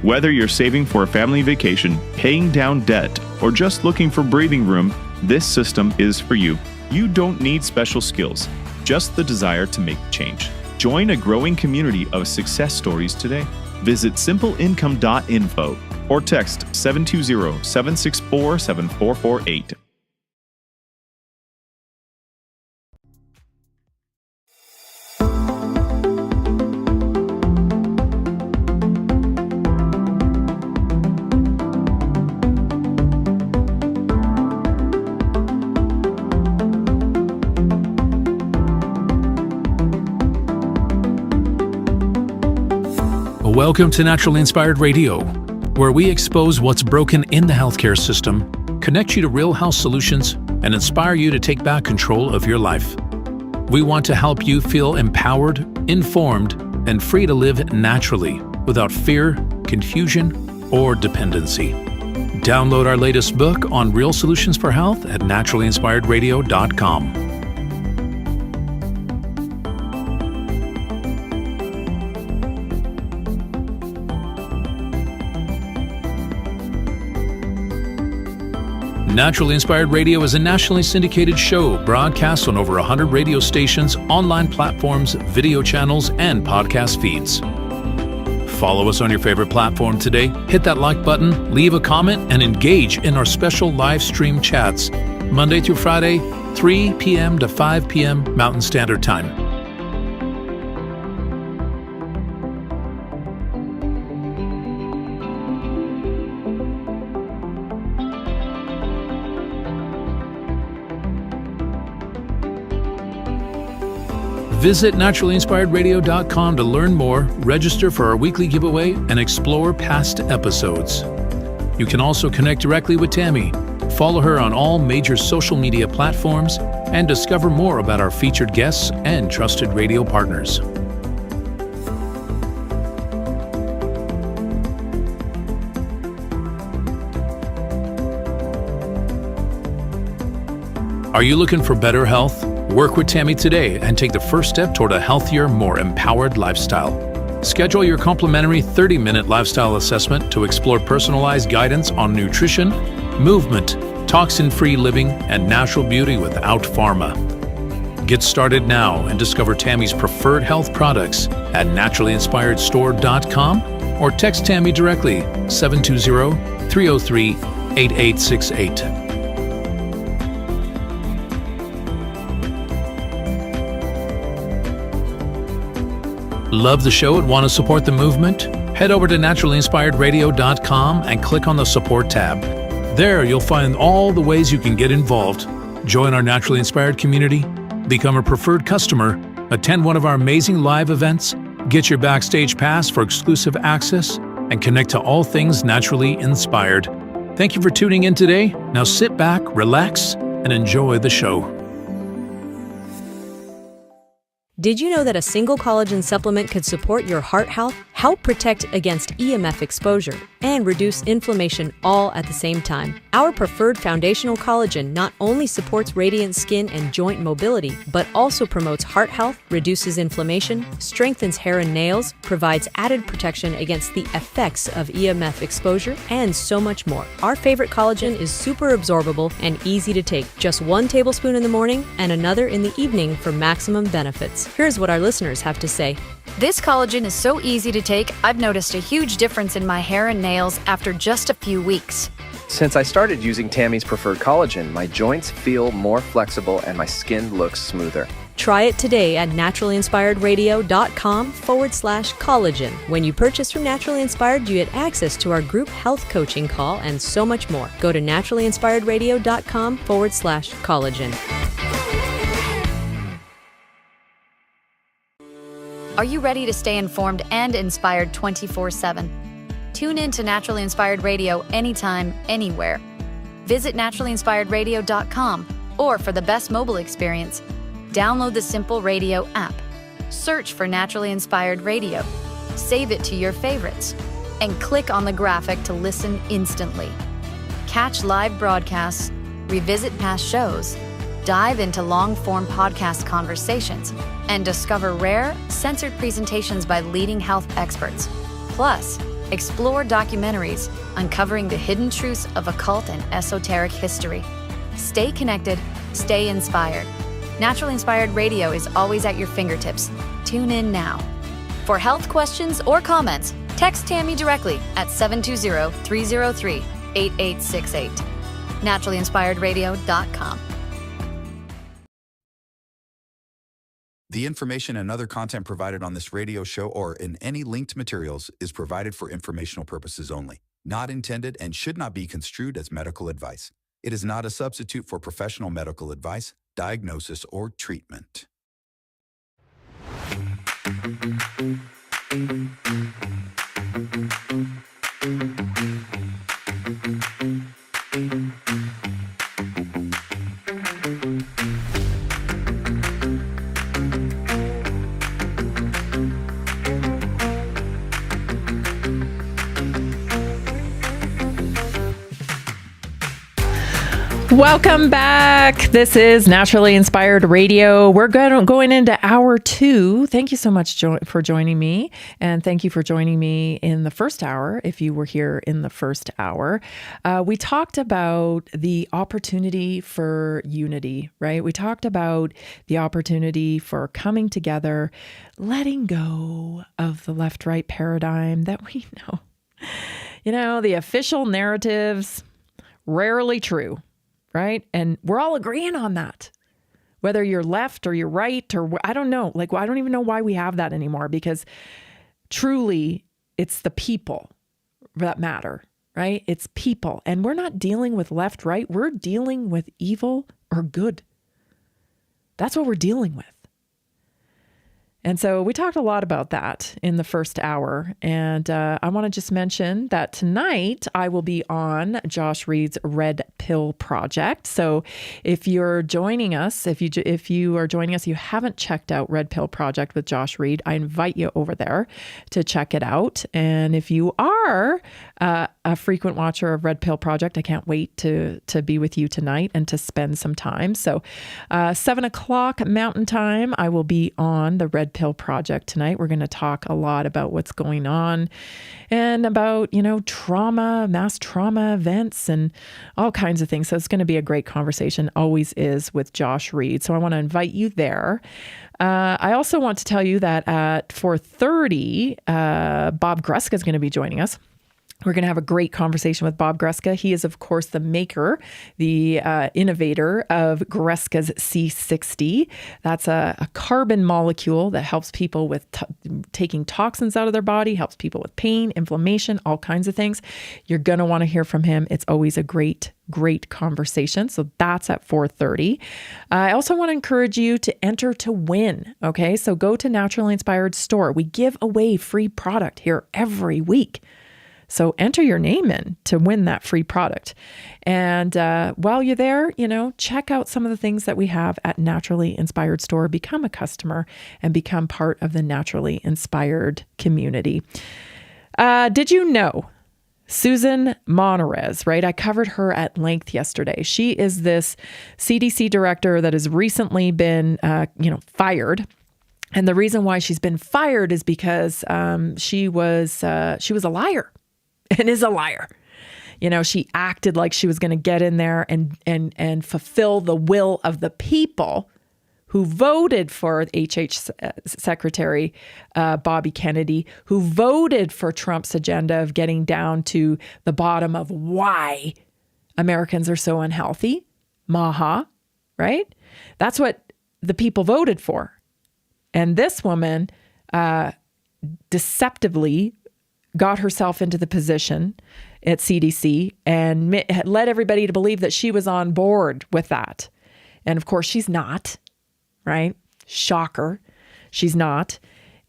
Whether you're saving for a family vacation, paying down debt, or just looking for breathing room, this system is for you. You don't need special skills, just the desire to make change. Join a growing community of success stories today. Visit simpleincome.info or text 720-764-7448. Welcome to Naturally Inspired Radio, where we expose what's broken in the healthcare system, connect you to real health solutions, and inspire you to take back control of your life. We want to help you feel empowered, informed, and free to live naturally without fear, confusion, or dependency. Download our latest book on real solutions for health at naturallyinspiredradio.com. Naturally Inspired Radio is a nationally syndicated show broadcast on over 100 radio stations, online platforms, video channels, and podcast feeds. Follow us on your favorite platform today, hit that like button, leave a comment, and engage in our special live stream chats, Monday through Friday, 3 p.m. to 5 p.m. Mountain Standard Time. Visit naturallyinspiredradio.com to learn more, register for our weekly giveaway, and explore past episodes. You can also connect directly with Tammy, follow her on all major social media platforms, and discover more about our featured guests and trusted radio partners. Are you looking for better health? Work with Tammy today and take the first step toward a healthier, more empowered lifestyle. Schedule your complimentary 30-minute lifestyle assessment to explore personalized guidance on nutrition, movement, toxin-free living, and natural beauty without pharma. Get started now and discover Tammy's preferred health products at naturallyinspiredstore.com or text Tammy directly 720-303-8868. Love the show and want to support the movement? Head over to naturallyinspiredradio.com and click on the support tab. There you'll find all the ways you can get involved. Join our Naturally Inspired community, become a preferred customer, attend one of our amazing live events, get your backstage pass for exclusive access, and connect to all things naturally inspired. Thank you for tuning in today. Now sit back, relax, and enjoy the show. Did you know that a single collagen supplement could support your heart health, help protect against EMF exposure, and reduce inflammation all at the same time? Our preferred foundational collagen not only supports radiant skin and joint mobility, but also promotes heart health, reduces inflammation, strengthens hair and nails, provides added protection against the effects of EMF exposure, and so much more. Our favorite collagen is super absorbable and easy to take. Just 1 tablespoon in the morning and another in the evening for maximum benefits. Here's what our listeners have to say. This collagen is so easy to take, I've noticed a huge difference in my hair and nails after just a few weeks. Since I started using Tammy's preferred collagen, my joints feel more flexible and my skin looks smoother. Try it today at naturallyinspiredradio.com/collagen. When you purchase from Naturally Inspired, you get access to our group health coaching call and so much more. Go to naturallyinspiredradio.com/collagen. Are you ready to stay informed and inspired 24/7? Tune in to Naturally Inspired Radio anytime, anywhere. Visit naturallyinspiredradio.com, or for the best mobile experience, download the Simple Radio app. Search for Naturally Inspired Radio, save it to your favorites, and click on the graphic to listen instantly. Catch live broadcasts, revisit past shows, dive into long-form podcast conversations, and discover rare, censored presentations by leading health experts. Plus, explore documentaries uncovering the hidden truths of occult and esoteric history. Stay connected, stay inspired. Naturally Inspired Radio is always at your fingertips. Tune in now. For health questions or comments, text Tammy directly at 720-303-8868. naturallyinspiredradio.com. The information and other content provided on this radio show or in any linked materials is provided for informational purposes only, not intended and should not be construed as medical advice. It is not a substitute for professional medical advice, diagnosis, or treatment. Welcome back. This is Naturally Inspired Radio. We're going into hour 2. Thank you so much for joining me. And thank you for joining me in the first hour, if you were here in the first hour. We talked about the opportunity for unity, right? We talked about the opportunity for coming together, letting go of the left-right paradigm that we know. You know, the official narratives, rarely true. Right? And we're all agreeing on that, whether you're left or you're right, or I don't know, I don't even know why we have that anymore, because truly it's the people that matter, right? It's people. And we're not dealing with left, right. We're dealing with evil or good. That's what we're dealing with. And so we talked a lot about that in the first hour. And I want to just mention that tonight I will be on Josh Reed's Red Pill Project. So if you're joining us, if you are joining us, you haven't checked out Red Pill Project with Josh Reed, I invite you over there to check it out. And if you are a frequent watcher of Red Pill Project, I can't wait to be with you tonight and to spend some time. So 7 o'clock Mountain Time, I will be on the Red Pill Project tonight. We're going to talk a lot about what's going on and about, trauma, mass trauma events and all kinds of things. So it's going to be a great conversation, always is, with Josh Reed. So I want to invite you there. I also want to tell you that at 4:30, Bob Greska is going to be joining us. We're going to have a great conversation with Bob Greska. He is, of course, the maker, the innovator of Greska's C60. That's a carbon molecule that helps people with taking toxins out of their body, helps people with pain, inflammation, all kinds of things. You're going to want to hear from him. It's always a great conversation. So that's at 4:30. I also want to encourage you to enter to win. Okay. So go to Naturally Inspired Store. We give away free product here every week. So enter your name in to win that free product. And while you're there, check out some of the things that we have at Naturally Inspired Store. Become a customer and become part of the Naturally Inspired community. Did you know Susan Monarez, right? I covered her at length yesterday. She is this CDC director that has recently been, fired. And the reason why she's been fired is because she was a liar. And is a liar. She acted like she was going to get in there and fulfill the will of the people who voted for HH Secretary Bobby Kennedy, who voted for Trump's agenda of getting down to the bottom of why Americans are so unhealthy. Maha, right? That's what the people voted for. And this woman deceptively got herself into the position at CDC and led everybody to believe that she was on board with that. And of course, she's not, right? Shocker. She's not.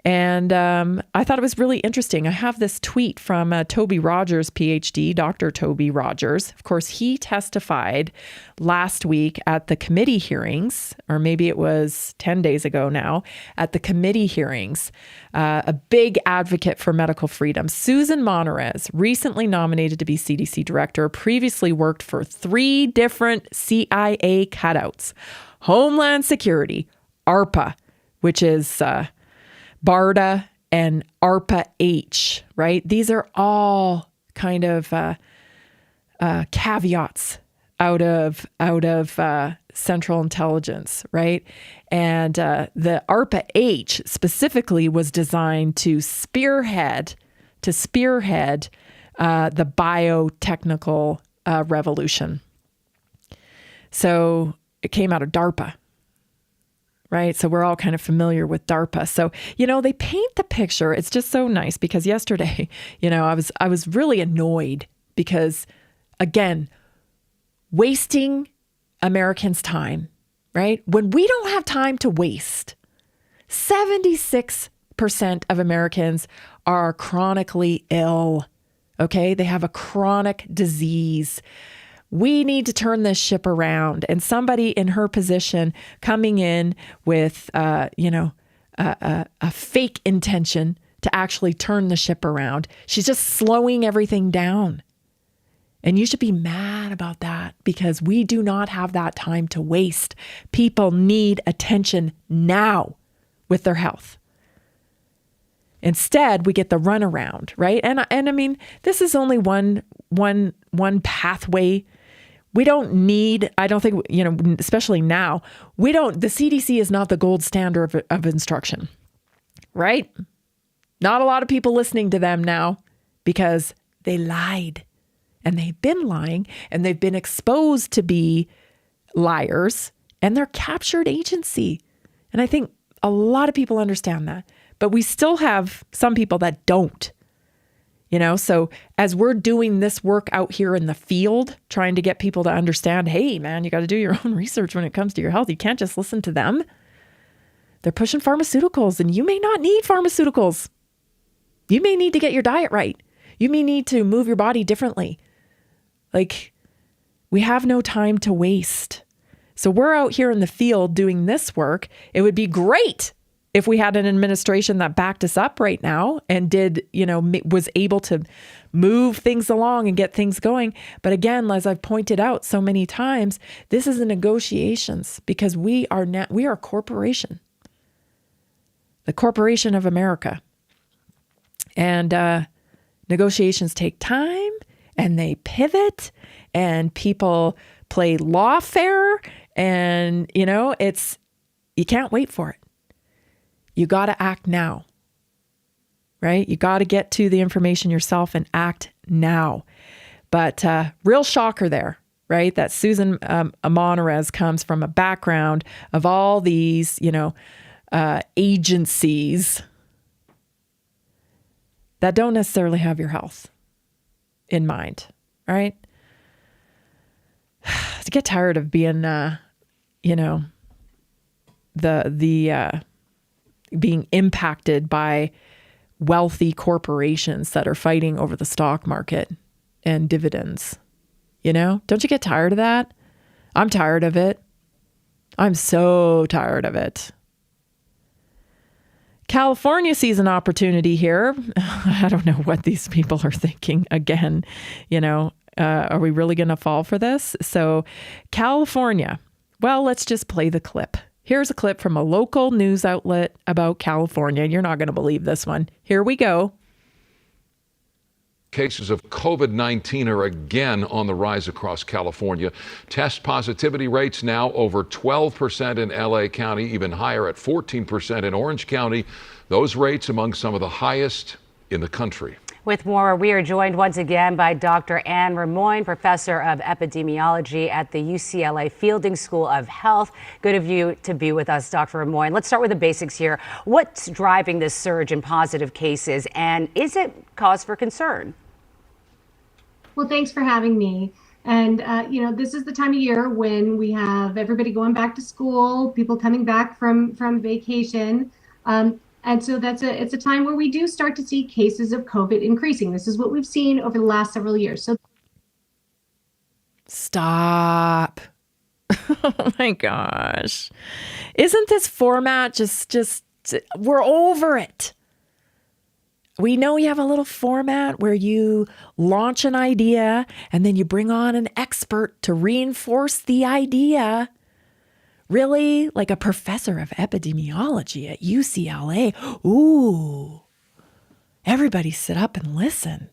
And I thought it was really interesting. I have this tweet from Toby Rogers, PhD, Dr. Toby Rogers. Of course, he testified last week at the committee hearings, or maybe it was 10 days ago now, at the committee hearings, a big advocate for medical freedom. Susan Monterez, recently nominated to be CDC director, previously worked for 3 different CIA cutouts: Homeland Security, ARPA, which is BARDA, and ARPA-H, right? These are all kind of caveats out of Central Intelligence, right? And the ARPA-H specifically was designed to spearhead the biotechnical revolution. So it came out of DARPA. Right. So we're all kind of familiar with DARPA. So, they paint the picture. It's just so nice because yesterday, I was really annoyed because, again, wasting Americans' time, right? When we don't have time to waste, 76% of Americans are chronically ill. Okay. They have a chronic disease. We need to turn this ship around. And somebody in her position coming in with, a fake intention to actually turn the ship around. She's just slowing everything down. And you should be mad about that because we do not have that time to waste. People need attention now with their health. Instead, we get the runaround, right? And I mean, this is only one pathway. We don't need, I don't think, especially now, the CDC is not the gold standard of instruction, right? Not a lot of people listening to them now because they lied and they've been lying and they've been exposed to be liars and they're captured agency. And I think a lot of people understand that, but we still have some people that don't. So as we're doing this work out here in the field, trying to get people to understand, hey, man, you got to do your own research when it comes to your health. You can't just listen to them. They're pushing pharmaceuticals and you may not need pharmaceuticals. You may need to get your diet right. You may need to move your body differently. We have no time to waste. So we're out here in the field doing this work. It would be great if we had an administration that backed us up right now and was able to move things along and get things going. But again, as I've pointed out so many times, this is a negotiations because we are a corporation, the corporation of America. And negotiations take time and they pivot and people play lawfare and, you can't wait for it. You got to act now, right? You got to get to the information yourself and act now. But real shocker there, right? That Susan Monterez comes from a background of all these, agencies that don't necessarily have your health in mind, right? To get tired of being, being impacted by wealthy corporations that are fighting over the stock market and dividends. Don't you get tired of that? I'm tired of it. I'm so tired of it. California sees an opportunity here. I don't know what these people are thinking again. Are we really going to fall for this? So California, well, let's just play the clip. Here's a clip from a local news outlet about California. You're not going to believe this one. Here we go. Cases of COVID-19 are again on the rise across California. Test positivity rates now over 12% in LA County, even higher at 14% in Orange County. Those rates among some of the highest in the country. With more, we are joined once again by Dr. Anne Remoyne, professor of epidemiology at the UCLA Fielding School of Health. Good of you to be with us, Dr. Remoyne. Let's start with the basics here. What's driving this surge in positive cases, and is it cause for concern? Well, thanks for having me. And, this is the time of year when we have everybody going back to school, people coming back from vacation. And so it's a time where we do start to see cases of COVID increasing. This is what we've seen over the last several years. So stop. Oh my gosh. Isn't this format just we're over it. We know you have a little format where you launch an idea and then you bring on an expert to reinforce the idea. Really? Like a professor of epidemiology at UCLA. Ooh. Everybody sit up and listen.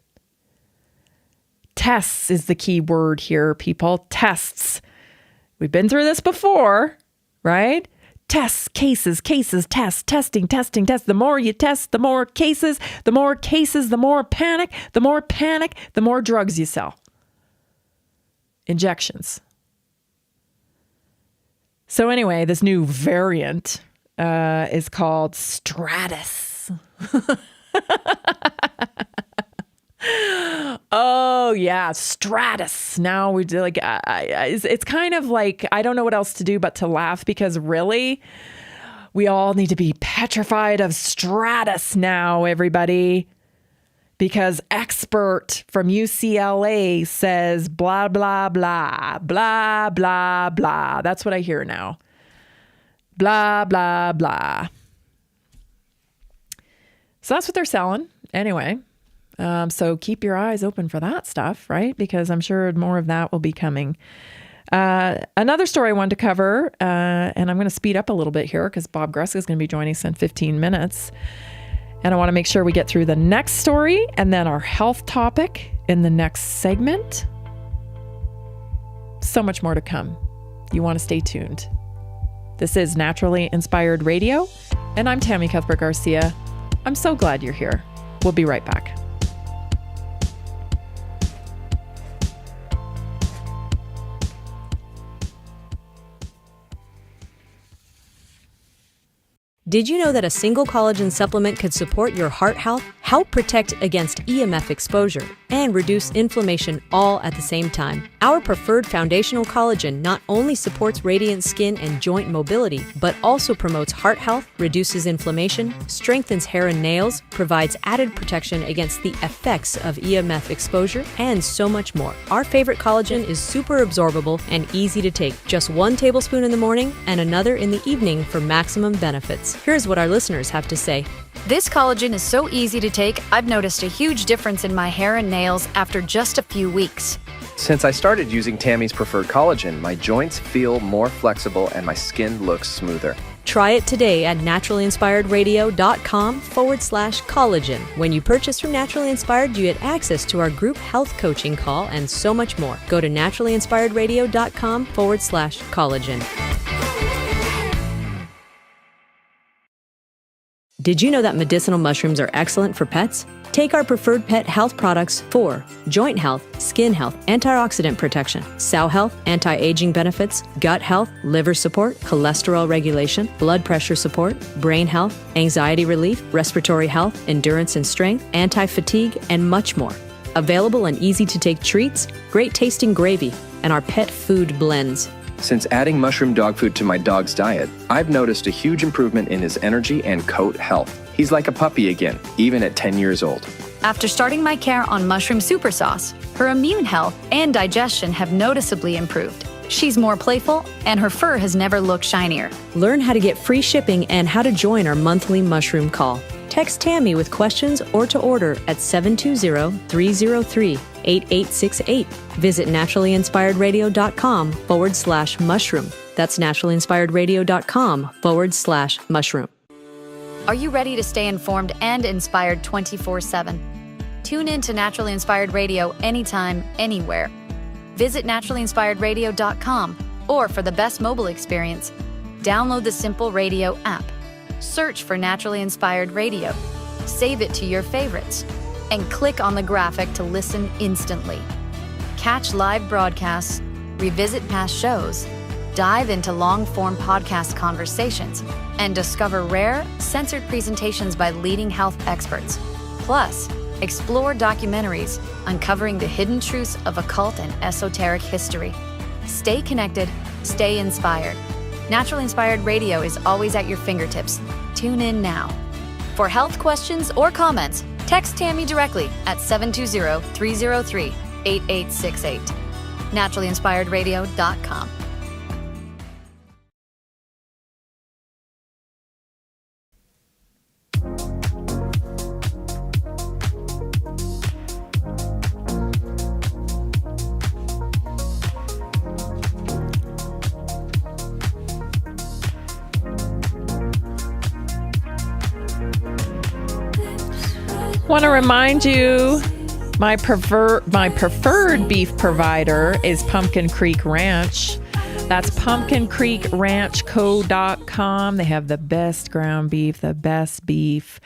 Tests is the key word here, people. Tests. We've been through this before, right? Tests, cases, tests, testing. The more you test, the more cases, the more panic, the more drugs you sell. Injections. So anyway, this new variant is called Stratus. Oh yeah, Stratus. Now we do like it's kind of like I don't know what else to do but to laugh, because really we all need to be petrified of Stratus now, everybody, because expert from UCLA says blah blah blah blah blah blah. That's what I hear now. Blah blah blah. So that's what they're selling anyway. So keep your eyes open for that stuff, right? Because I'm sure more of that will be coming. Another story I wanted to cover, and I'm going to speed up a little bit here because Bob Greska is going to be joining us in 15 minutes. And I want to make sure we get through the next story and then our health topic in the next segment. So much more to come. You want to stay tuned. This is Naturally Inspired Radio, and I'm Tammy Cuthbert Garcia. I'm so glad you're here. We'll be right back. Did you know that a single collagen supplement could support your heart health, help protect against EMF exposure, and reduce inflammation all at the same time? Our preferred foundational collagen not only supports radiant skin and joint mobility, but also promotes heart health, reduces inflammation, strengthens hair and nails, provides added protection against the effects of EMF exposure, and so much more. Our favorite collagen is super absorbable and easy to take. Just 1 tablespoon in the morning and another in the evening for maximum benefits. Here's what our listeners have to say. This collagen is so easy to take, I've noticed a huge difference in my hair and nails after just a few weeks. Since I started using Tammy's preferred collagen, my joints feel more flexible and my skin looks smoother. Try it today at naturallyinspiredradio.com/collagen. When you purchase from Naturally Inspired, you get access to our group health coaching call and so much more. Go to naturallyinspiredradio.com/collagen. Did you know that medicinal mushrooms are excellent for pets? Take our preferred pet health products for joint health, skin health, antioxidant protection, sow health, anti-aging benefits, gut health, liver support, cholesterol regulation, blood pressure support, brain health, anxiety relief, respiratory health, endurance and strength, anti-fatigue, and much more. Available in easy-to-take treats, great tasting gravy, and our pet food blends. Since adding mushroom dog food to my dog's diet, I've noticed a huge improvement in his energy and coat health. He's like a puppy again, even at 10 years old. After starting my care on mushroom super sauce, her immune health and digestion have noticeably improved. She's more playful, and her fur has never looked shinier. Learn how to get free shipping and how to join our monthly mushroom call. Text Tammy with questions or to order at 720-303-8868. Visit naturallyinspiredradio.com/mushroom. That's naturallyinspiredradio.com/mushroom. Are you ready to stay informed and inspired 24/7? Tune in to Naturally Inspired Radio anytime, anywhere. Visit naturallyinspiredradio.com, or for the best mobile experience, download the Simple Radio app. Search for Naturally Inspired Radio, save it to your favorites, and click on the graphic to listen instantly. Catch live broadcasts, revisit past shows, dive into long-form podcast conversations, and discover rare, censored presentations by leading health experts. Plus, explore documentaries uncovering the hidden truths of occult and esoteric history. Stay connected, stay inspired. Naturally Inspired Radio is always at your fingertips. Tune in now. For health questions or comments, text Tammy directly at 720-303-8868. NaturallyInspiredRadio.com. Want to remind you, my preferred beef provider is Pumpkin Creek Ranch. That's pumpkincreekranchco.com. They have the best ground beef, the best beef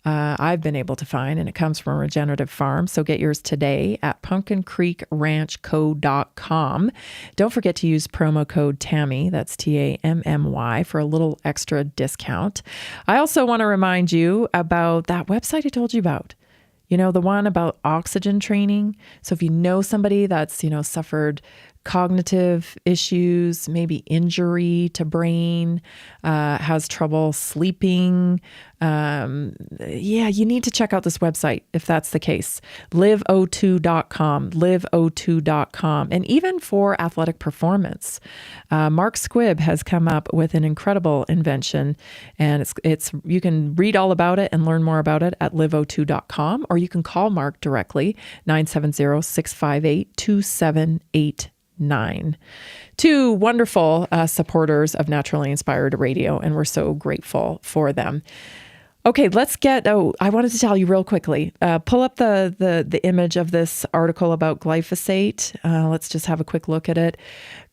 I've been able to find, and it comes from a regenerative farm. So get yours today at pumpkincreekranchco.com. Don't forget to use promo code Tammy, that's TAMMY, for a little extra discount. I also want to remind you about that website I told you about. You know, the one about oxygen training. So if you know somebody that's, suffered cognitive issues, maybe injury to brain, has trouble sleeping, you need to check out this website if that's the case. liveO2.com, liveO2.com. And even for athletic performance, Mark Squibb has come up with an incredible invention, and it's you can read all about it and learn more about it at liveO2.com, or you can call Mark directly, 970-658-2789. Two wonderful supporters of Naturally Inspired Radio, and we're so grateful for them. Okay, I wanted to tell you real quickly, pull up the image of this article about glyphosate. Let's just have a quick look at it.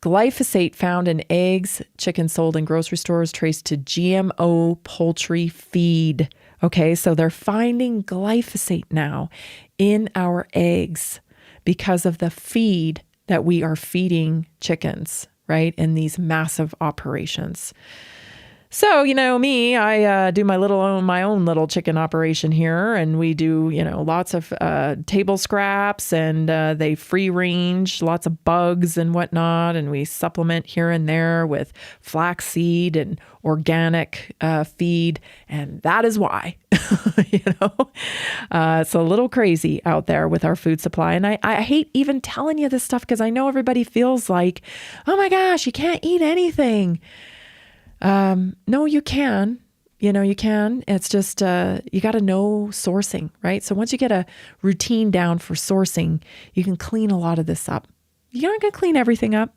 Glyphosate found in eggs, chicken sold in grocery stores traced to GMO poultry feed. Okay, so they're finding glyphosate now in our eggs because of the feed that we are feeding chickens, right, in these massive operations. So, me, I do my own little chicken operation here, and we do, lots of table scraps, and they free range, lots of bugs and whatnot, and we supplement here and there with flaxseed and organic feed, and that is why, it's a little crazy out there with our food supply. And I hate even telling you this stuff because I know everybody feels like, oh my gosh, you can't eat anything. No, you can. You can. It's just, you got to know sourcing, right? So once you get a routine down for sourcing, you can clean a lot of this up. You're not going to clean everything up,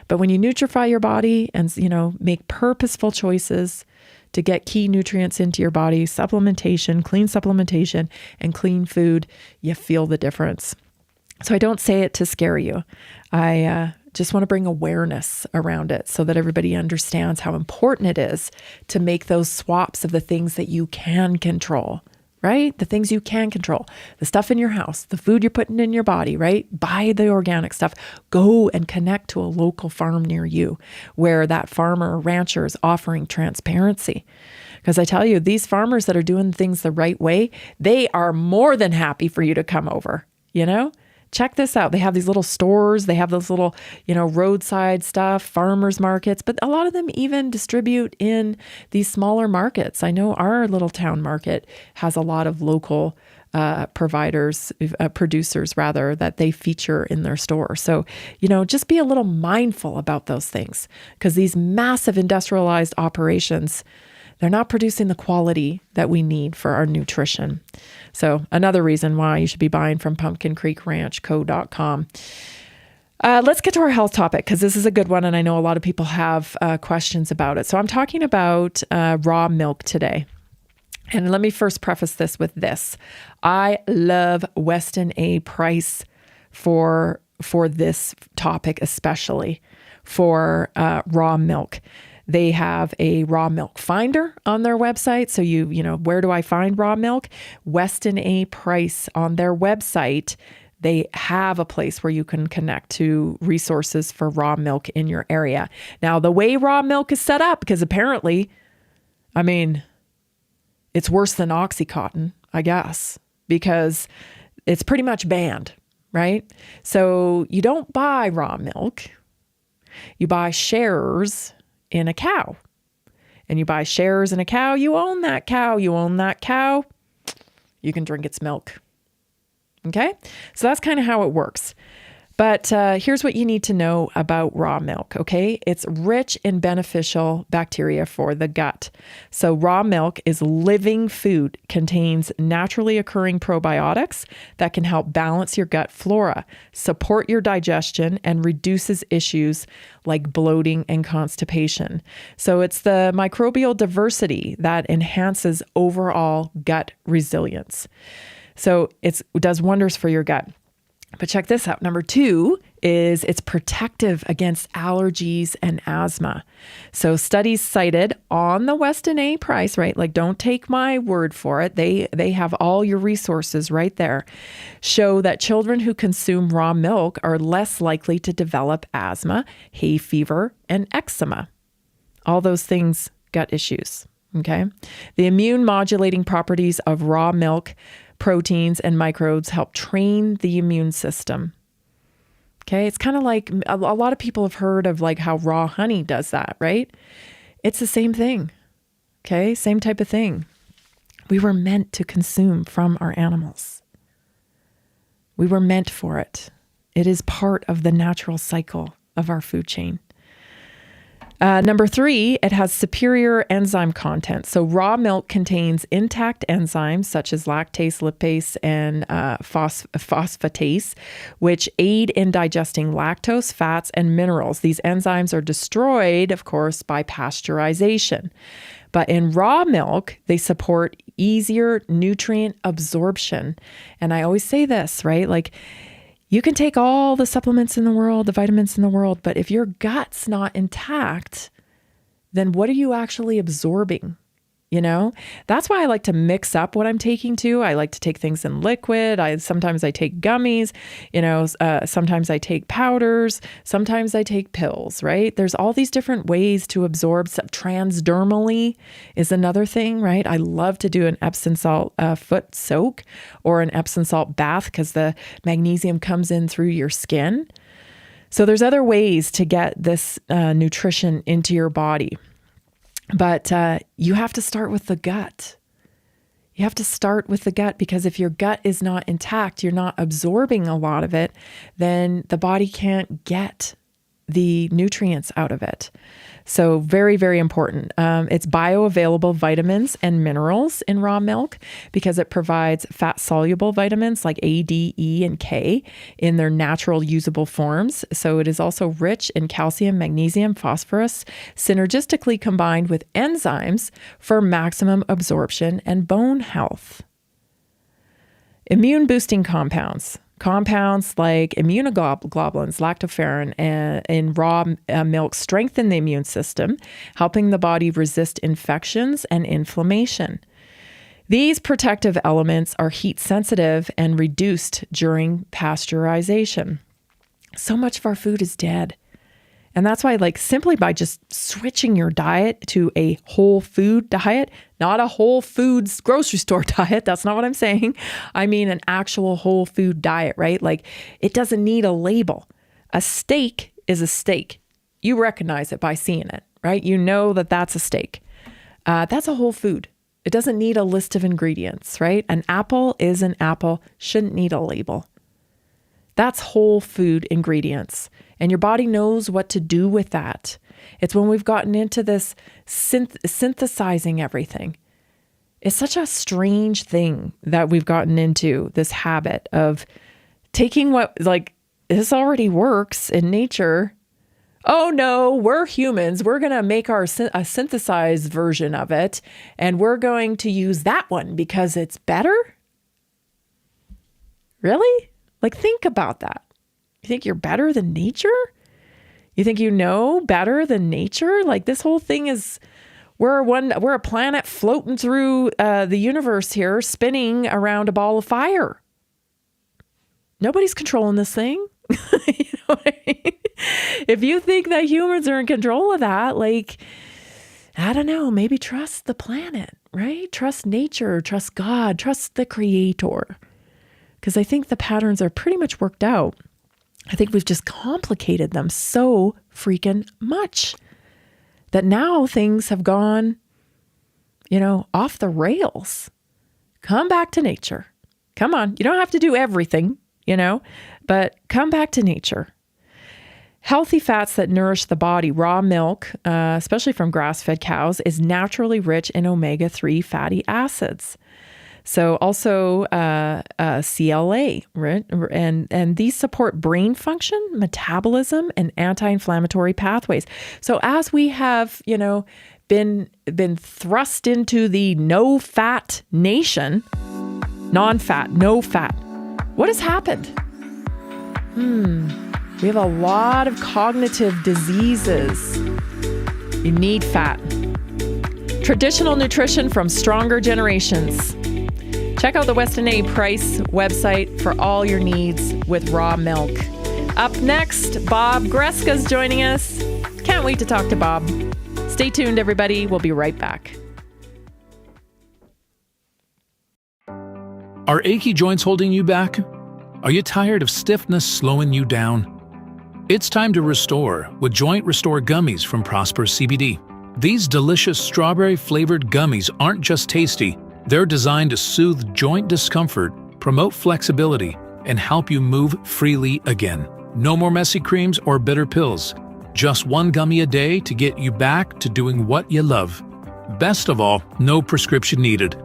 but when you nutrify your body and, make purposeful choices to get key nutrients into your body, supplementation, and clean food, you feel the difference. So I don't say it to scare you. I just want to bring awareness around it so that everybody understands how important it is to make those swaps of the things that you can control, right? The things you can control, the stuff in your house, the food you're putting in your body, right? Buy the organic stuff. Go and connect to a local farm near you where that farmer or rancher is offering transparency. Because I tell you, these farmers that are doing things the right way, they are more than happy for you to come over, Check this out. They have these little stores. They have those little, roadside stuff, farmers markets, but a lot of them even distribute in these smaller markets. I know our little town market has a lot of local producers that they feature in their store. So, just be a little mindful about those things because these massive industrialized operations, they're not producing the quality that we need for our nutrition. So another reason why you should be buying from pumpkincreekranchco.com. Let's get to our health topic because this is a good one, and I know a lot of people have questions about it. So I'm talking about raw milk today. And let me first preface this with this. I love Weston A. Price for this topic, especially for raw milk. They have a raw milk finder on their website. So where do I find raw milk? Weston A. Price on their website. They have a place where you can connect to resources for raw milk in your area. Now, the way raw milk is set up, because apparently, it's worse than Oxycontin, I guess, because it's pretty much banned, right? So you don't buy raw milk. You buy shares in a cow. and you buy shares in a cow, you own that cow. You own that cow. You can drink its milk. Okay? So that's kind of how it works. But here's what you need to know about raw milk, okay? It's rich in beneficial bacteria for the gut. So raw milk is living food, contains naturally occurring probiotics that can help balance your gut flora, support your digestion, and reduces issues like bloating and constipation. So it's the microbial diversity that enhances overall gut resilience. So it does wonders for your gut. But check this out. Number 2 is it's protective against allergies and asthma. So studies cited on the Weston A price, right? Like, don't take my word for it. They have all your resources right there. Show that children who consume raw milk are less likely to develop asthma, hay fever, and eczema. All those things, gut issues. Okay. The immune modulating properties of raw milk proteins and microbes help train the immune system. Okay, it's kind of like a lot of people have heard of like how raw honey does that, right? It's the same thing. Okay, same type of thing. We were meant to consume from our animals. We were meant for it. It is part of the natural cycle of our food chain. Number 3, it has superior enzyme content. So raw milk contains intact enzymes such as lactase, lipase, and phosphatase, which aid in digesting lactose, fats, and minerals. These enzymes are destroyed, of course, by pasteurization. But in raw milk, they support easier nutrient absorption. And I always say this, right? Like, you can take all the supplements in the world, the vitamins in the world, but if your gut's not intact, then what are you actually absorbing? You know, that's why I like to mix up what I'm taking too. I like to take things in liquid. Sometimes I take gummies, sometimes I take powders, sometimes I take pills, right? There's all these different ways to absorb. Transdermally is another thing, right? I love to do an Epsom salt foot soak or an Epsom salt bath because the magnesium comes in through your skin. So there's other ways to get this nutrition into your body. But you have to start with the gut. You have to start with the gut because if your gut is not intact, you're not absorbing a lot of it, then the body can't get the nutrients out of it. So very, very important. It's bioavailable vitamins and minerals in raw milk because it provides fat-soluble vitamins like A, D, E, and K in their natural usable forms. So it is also rich in calcium, magnesium, phosphorus, synergistically combined with enzymes for maximum absorption and bone health. Immune-boosting compounds. Compounds like immunoglobulins, lactoferrin, in raw milk strengthen the immune system, helping the body resist infections and inflammation. These protective elements are heat sensitive and reduced during pasteurization. So much of our food is dead. And that's why, like, simply by just switching your diet to a whole food diet, not a Whole Foods grocery store diet. That's not what I'm saying. I mean an actual whole food diet, right? Like, it doesn't need a label. A steak is a steak. You recognize it by seeing it, right? You know that that's a steak. That's a whole food. It doesn't need a list of ingredients, right? An apple is an apple, shouldn't need a label. That's whole food ingredients. And your body knows what to do with that. It's when we've gotten into this synthesizing everything. It's such a strange thing that we've gotten into, this habit of taking what, like, this already works in nature. Oh no, we're humans. We're going to make a synthesized version of it. And we're going to use that one because it's better. Really? Like, think about that. You think you're better than nature? You think you know better than nature? Like, this whole thing is, we're a planet floating through the universe here, spinning around a ball of fire. Nobody's controlling this thing. You know what I mean? If you think that humans are in control of that, like, I don't know, maybe trust the planet, right? Trust nature, trust God, trust the creator. Because I think the patterns are pretty much worked out. I think we've just complicated them so freaking much that now things have gone off the rails. Come back to nature. Come on. You don't have to do everything, but come back to nature. Healthy fats that nourish the body. Raw milk, especially from grass-fed cows, is naturally rich in omega-3 fatty acids. So also CLA, right? And these support brain function, metabolism, and anti-inflammatory pathways. So as we have, been thrust into the no-fat nation, non-fat, no fat, what has happened? We have a lot of cognitive diseases. You need fat. Traditional nutrition from stronger generations. Check out the Weston A. Price website for all your needs with raw milk. Up next, Bob Greska's joining us. Can't wait to talk to Bob. Stay tuned, everybody. We'll be right back. Are achy joints holding you back? Are you tired of stiffness slowing you down? It's time to restore with Joint Restore Gummies from Prosper CBD. These delicious strawberry-flavored gummies aren't just tasty. They're designed to soothe joint discomfort, promote flexibility, and help you move freely again. No more messy creams or bitter pills. Just one gummy a day to get you back to doing what you love. Best of all, no prescription needed.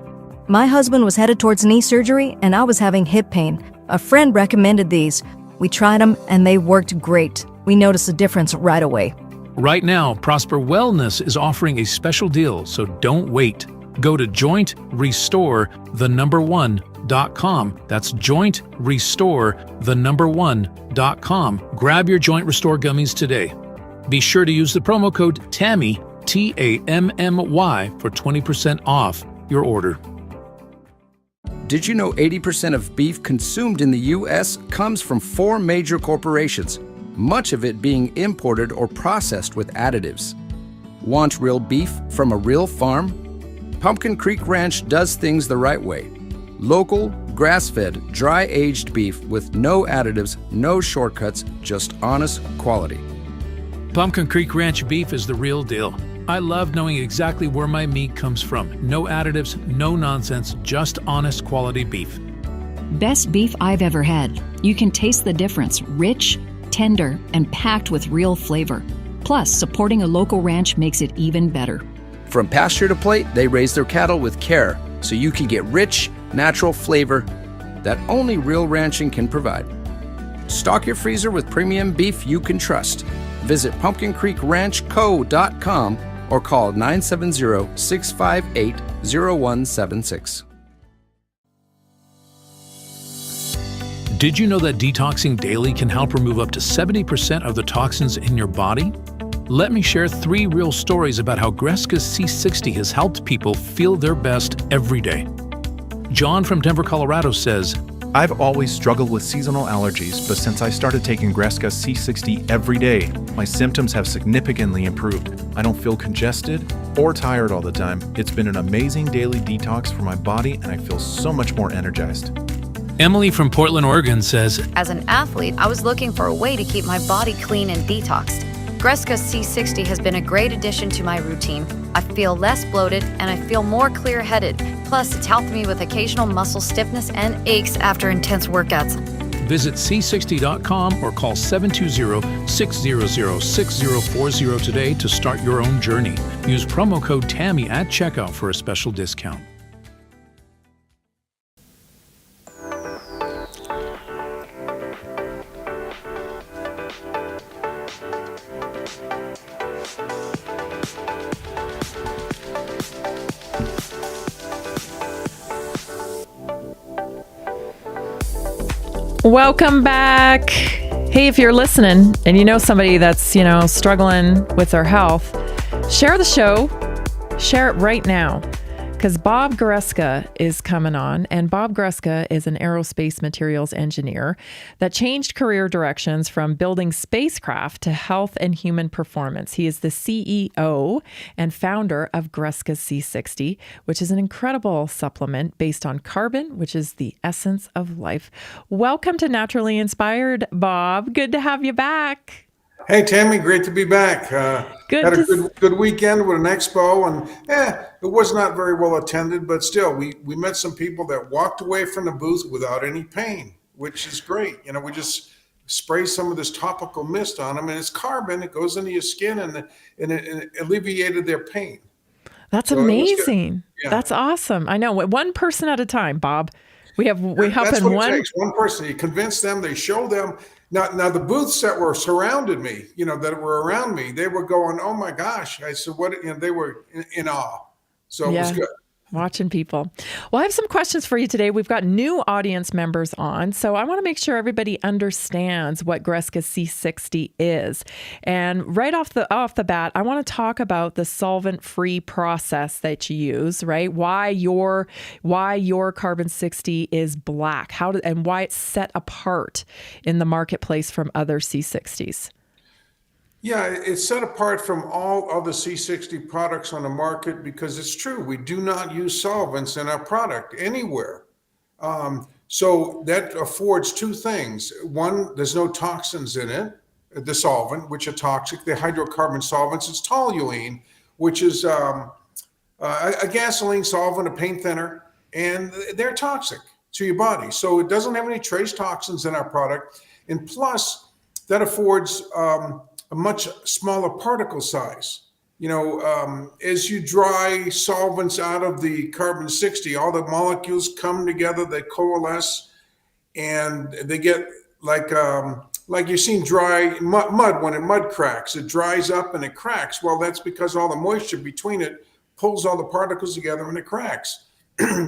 My husband was headed towards knee surgery, and I was having hip pain. A friend recommended these. We tried them, and they worked great. We noticed a difference right away. Right now, Prosper Wellness is offering a special deal, so don't wait. Go to jointrestore1.com. That's jointrestore1.com. Grab your Joint Restore gummies today. Be sure to use the promo code TAMMY, TAMMY, for 20% off your order. Did you know 80% of beef consumed in the U.S. comes from 4 major corporations, much of it being imported or processed with additives? Want real beef from a real farm? Pumpkin Creek Ranch does things the right way. Local, grass-fed, dry-aged beef with no additives, no shortcuts, just honest quality. Pumpkin Creek Ranch beef is the real deal. I love knowing exactly where my meat comes from. No additives, no nonsense, just honest quality beef. Best beef I've ever had. You can taste the difference. Rich, tender, and packed with real flavor. Plus, supporting a local ranch makes it even better. From pasture to plate, they raise their cattle with care, so you can get rich, natural flavor that only real ranching can provide. Stock your freezer with premium beef you can trust. Visit pumpkincreekranchco.com or call 970-658-0176. Did you know that detoxing daily can help remove up to 70% of the toxins in your body? Let me share 3 real stories about how Greska's C60 has helped people feel their best every day. John from Denver, Colorado says, I've always struggled with seasonal allergies, but since I started taking Greska C60 every day, my symptoms have significantly improved. I don't feel congested or tired all the time. It's been an amazing daily detox for my body, and I feel so much more energized. Emily from Portland, Oregon says, As an athlete, I was looking for a way to keep my body clean and detoxed. Greska C60 has been a great addition to my routine. I feel less bloated and I feel more clear-headed. Plus, it's helped me with occasional muscle stiffness and aches after intense workouts. Visit c60.com or call 720-600-6040 today to start your own journey. Use promo code TAMMY at checkout for a special discount. Welcome back. Hey, if you're listening and you know somebody that's, struggling with their health, share the show. Share it right now. Because Bob Greska is coming on, and Bob Greska is an aerospace materials engineer that changed career directions from building spacecraft to health and human performance. He is the CEO and founder of Greska C60, which is an incredible supplement based on carbon, which is the essence of life. Welcome to Naturally Inspired, Bob. Good to have you back. Hey, Tammy, great to be back. Good Had a to good weekend with an expo, and it was not very well attended, but still, we met some people that walked away from the booth without any pain, which is great. You know, we just spray some of this topical mist on them, and it's carbon. It goes into your skin, and it alleviated their pain. That's So it was good. amazing. Yeah. That's awesome. I know. One person at a time, Bob. We help That's in what it one. takes. One person. You convince them. They show them. Now the booths that were surrounded me, that were around me, they were going, "Oh my gosh!" I said, "What?" They were in awe. So it was Yeah. good. Watching people. Well, I have some questions for you today. We've got new audience members on, so I want to make sure everybody understands what Greska C60 is. And right off the bat, I want to talk about the solvent-free process that you use, right? Why your carbon 60 is black, and why it's set apart in the marketplace from other C60s. Yeah, it's set apart from all other C60 products on the market because it's true. We do not use solvents in our product anywhere. So that affords two things. One, there's no toxins in it, the solvent, which are toxic. The hydrocarbon solvents, it's toluene, which is a gasoline solvent, a paint thinner, and they're toxic to your body. So it doesn't have any trace toxins in our product. And plus, that affords a much smaller particle size. As you dry solvents out of the carbon 60, all the molecules come together, they coalesce, and they get like you've seen dry mud when mud cracks. It dries up and it cracks. Well, that's because all the moisture between it pulls all the particles together and it cracks.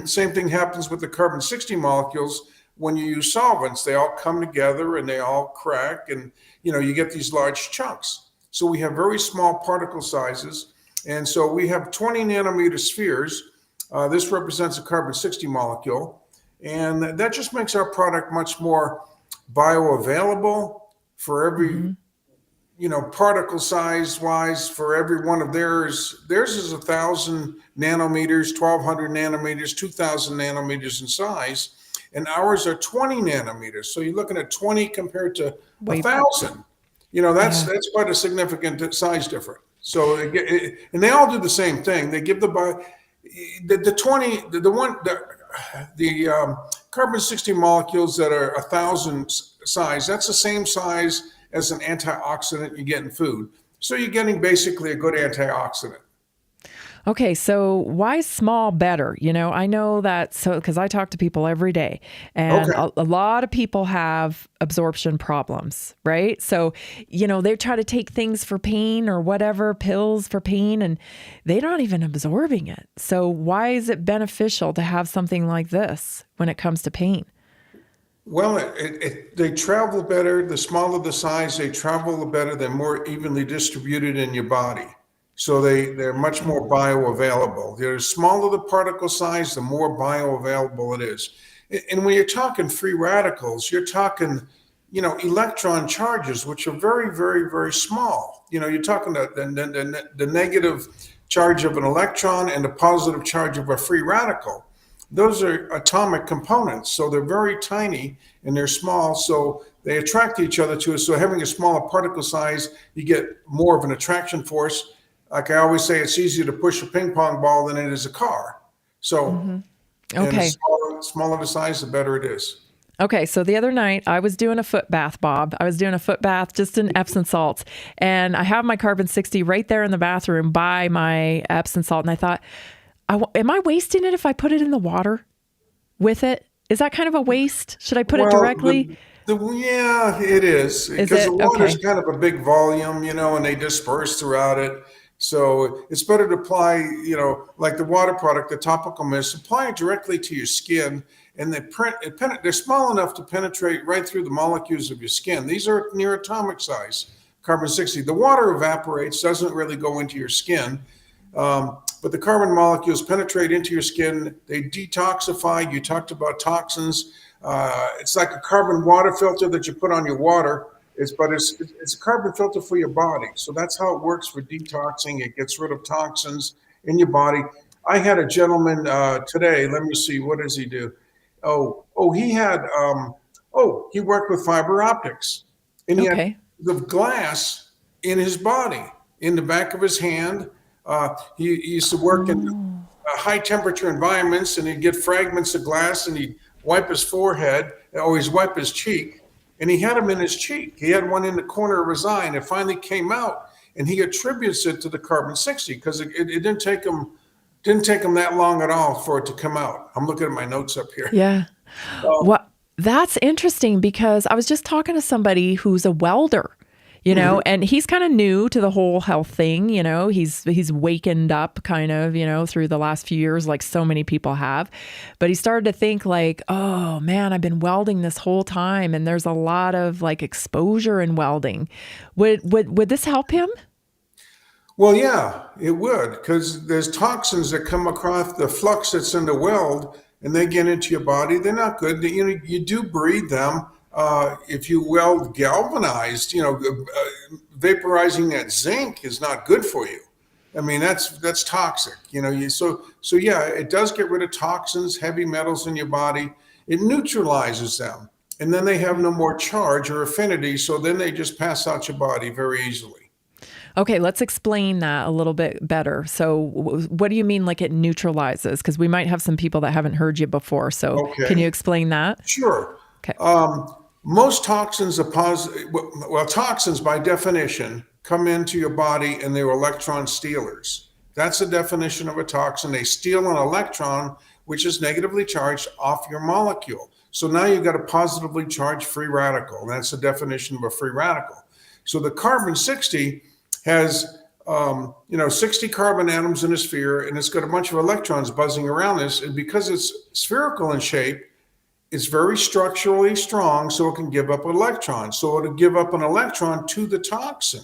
Same thing happens with the carbon 60 molecules. When you use solvents, they all come together and they all crack, and you get these large chunks. So we have very small particle sizes, and so we have 20 nanometer spheres. This represents a carbon 60 molecule, and that just makes our product much more bioavailable for every particle size wise. For every one of theirs is 1,000 nanometers, 1,200 nanometers, 2,000 nanometers in size, and ours are 20 nanometers. So you're looking at 20 compared to 1,000. That's quite a significant size difference. So and they all do the same thing. They give the 20 the carbon 60 molecules that are 1,000 size. That's the same size as an antioxidant you get in food. So you're getting basically a good antioxidant. Okay, so why small better? I know that because I talk to people every day, and a lot of people have absorption problems, right? So, they try to take things for pain or whatever, pills for pain, and they're not even absorbing it. So why is it beneficial to have something like this when it comes to pain? Well, they travel better. The smaller the size, they travel better. They're more evenly distributed in your body. So they're much more bioavailable. The smaller the particle size, the more bioavailable it is. And when you're talking free radicals, you're talking, electron charges, which are very, very, very small. You're talking the negative charge of an electron and the positive charge of a free radical. Those are atomic components, so they're very tiny and they're small, so they attract each other to us. So having a smaller particle size, you get more of an attraction force. Like I always say, it's easier to push a ping pong ball than it is a car. So, Okay. And the smaller the size, the better it is. Okay, so the other night I was doing a foot bath, Bob. I was doing a foot bath just in Epsom salts, and I have my carbon 60 right there in the bathroom by my Epsom salt, and I thought, am I wasting it if I put it in the water with it? Is that kind of a waste? Should I put it directly? Yeah, it is. Because the water is kind of a big volume, and they disperse throughout it. So it's better to apply, like the water product, the topical mist, apply it directly to your skin, and they're small enough to penetrate right through the molecules of your skin. These are near atomic size, carbon 60. The water evaporates, doesn't really go into your skin. But the carbon molecules penetrate into your skin. They detoxify. You talked about toxins. It's like a carbon water filter that you put on your water. It's a carbon filter for your body. So that's how it works for detoxing. It gets rid of toxins in your body. I had a gentleman today. Let me see. What does he do? He worked with fiber optics. And yet the glass in his body, in the back of his hand. He used to work in high temperature environments, and he'd get fragments of glass, and he'd wipe his forehead, or he'd wipe his cheek, and he had them in his cheek. He had one in the corner of his eye, and it finally came out, and he attributes it to the carbon-60 because it didn't take him that long at all for it to come out. I'm looking at my notes up here. Yeah. Well, that's interesting because I was just talking to somebody who's a welder, you know, and he's kind of new to the whole health thing. You know, he's wakened up kind of, you know, through the last few years, like so many people have. But he started to think like, oh man, I've been welding this whole time, and there's a lot of like exposure in welding. Would this help him? Well, yeah, it would, because there's toxins that come across the flux that's in the weld, and they get into your body. They're not good. You do breathe them. If you weld galvanized, vaporizing that zinc is not good for you. I mean, that's toxic. So yeah, it does get rid of toxins, heavy metals in your body. It neutralizes them, and then they have no more charge or affinity. So then they just pass out your body very easily. Okay, let's explain that a little bit better. So what do you mean like it neutralizes? Because we might have some people that haven't heard you before. So Can you explain that? Sure. Okay. Most toxins are positive. Well, toxins by definition come into your body and they're electron stealers. That's the definition of a toxin. They steal an electron, which is negatively charged, off your molecule. So now you've got a positively charged free radical. And that's the definition of a free radical. So the carbon-60 has 60 carbon atoms in a sphere, and it's got a bunch of electrons buzzing around this. And because it's spherical in shape, it's very structurally strong, so it can give up electrons. So it'll give up an electron to the toxin,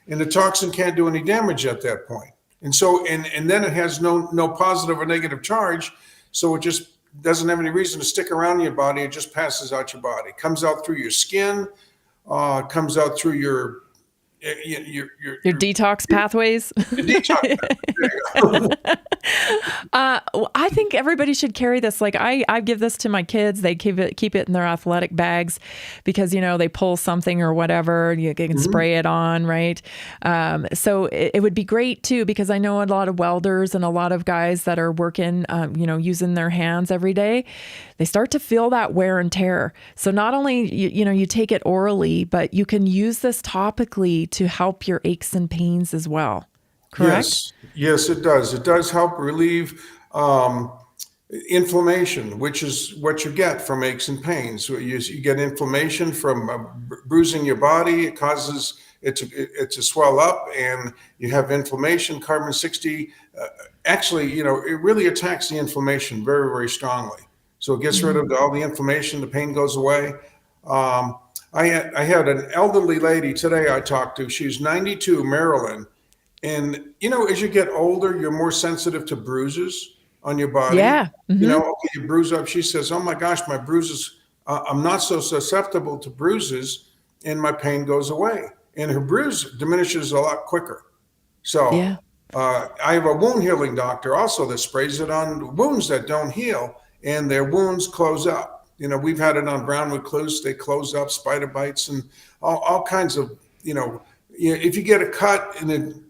and the toxin can't do any damage at that point. And so, and then it has no positive or negative charge, so it just doesn't have any reason to stick around your body. It just passes out your body. Comes out through your skin, comes out through your detox pathways. I think everybody should carry this. Like I give this to my kids. They keep it in their athletic bags because, they pull something or whatever, you can spray it on. Right. So it would be great too, because I know a lot of welders and a lot of guys that are working, using their hands every day, they start to feel that wear and tear. So not only, you take it orally, but you can use this topically to help your aches and pains as well. Correct? Yes, it does. It does help relieve inflammation, which is what you get from aches and pains. So you get inflammation from bruising your body. It causes it to swell up, and you have inflammation. Carbon-60 actually, it really attacks the inflammation very, very strongly. So it gets rid of all the inflammation. The pain goes away. I had an elderly lady today I talked to. She's 92, Maryland. And, as you get older, you're more sensitive to bruises on your body. Yeah. You bruise up. She says, oh my gosh, my bruises, I'm not so susceptible to bruises, and my pain goes away. And her bruise diminishes a lot quicker. So I have a wound healing doctor also that sprays it on wounds that don't heal, and their wounds close up. We've had it on brown recluse. They close up, spider bites, and all kinds of, if you get a cut and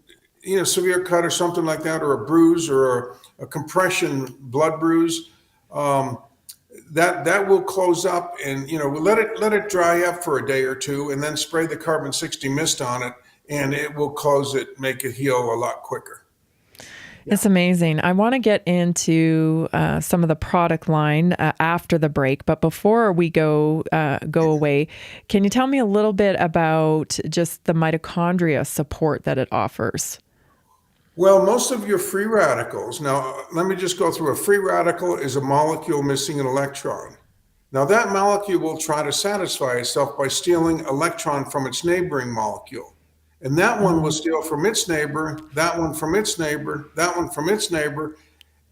severe cut or something like that, or a bruise or a compression blood bruise, that will close up, and let it dry up for a day or two, and then spray the carbon-60 mist on it, and it will close it, make it heal a lot quicker. It's amazing. I want to get into some of the product line after the break, but before we go away, can you tell me a little bit about just the mitochondria support that it offers? Well, most of your free radicals, now let me just go through. A free radical is a molecule missing an electron. Now that molecule will try to satisfy itself by stealing electron from its neighboring molecule. And that one will steal from its neighbor, that one from its neighbor, that one from its neighbor.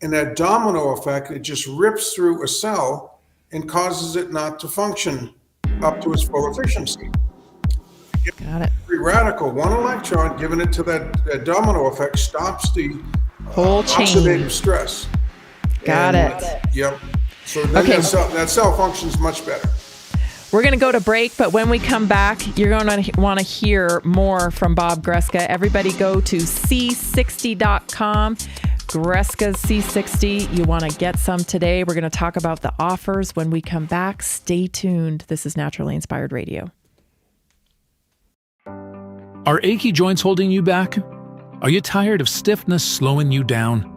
And that domino effect, it just rips through a cell and causes it not to function up to its full efficiency. Got it. Free radical, one electron given it to that domino effect stops the whole chain oxidative stress. Got it. Yep. So then that cell functions much better. We're going to go to break, but when we come back, you're going to want to hear more from Bob Greska. Everybody go to C60.com. Greska's C60. You want to get some today. We're going to talk about the offers when we come back. Stay tuned. This is Naturally Inspired Radio. Are achy joints holding you back? Are you tired of stiffness slowing you down?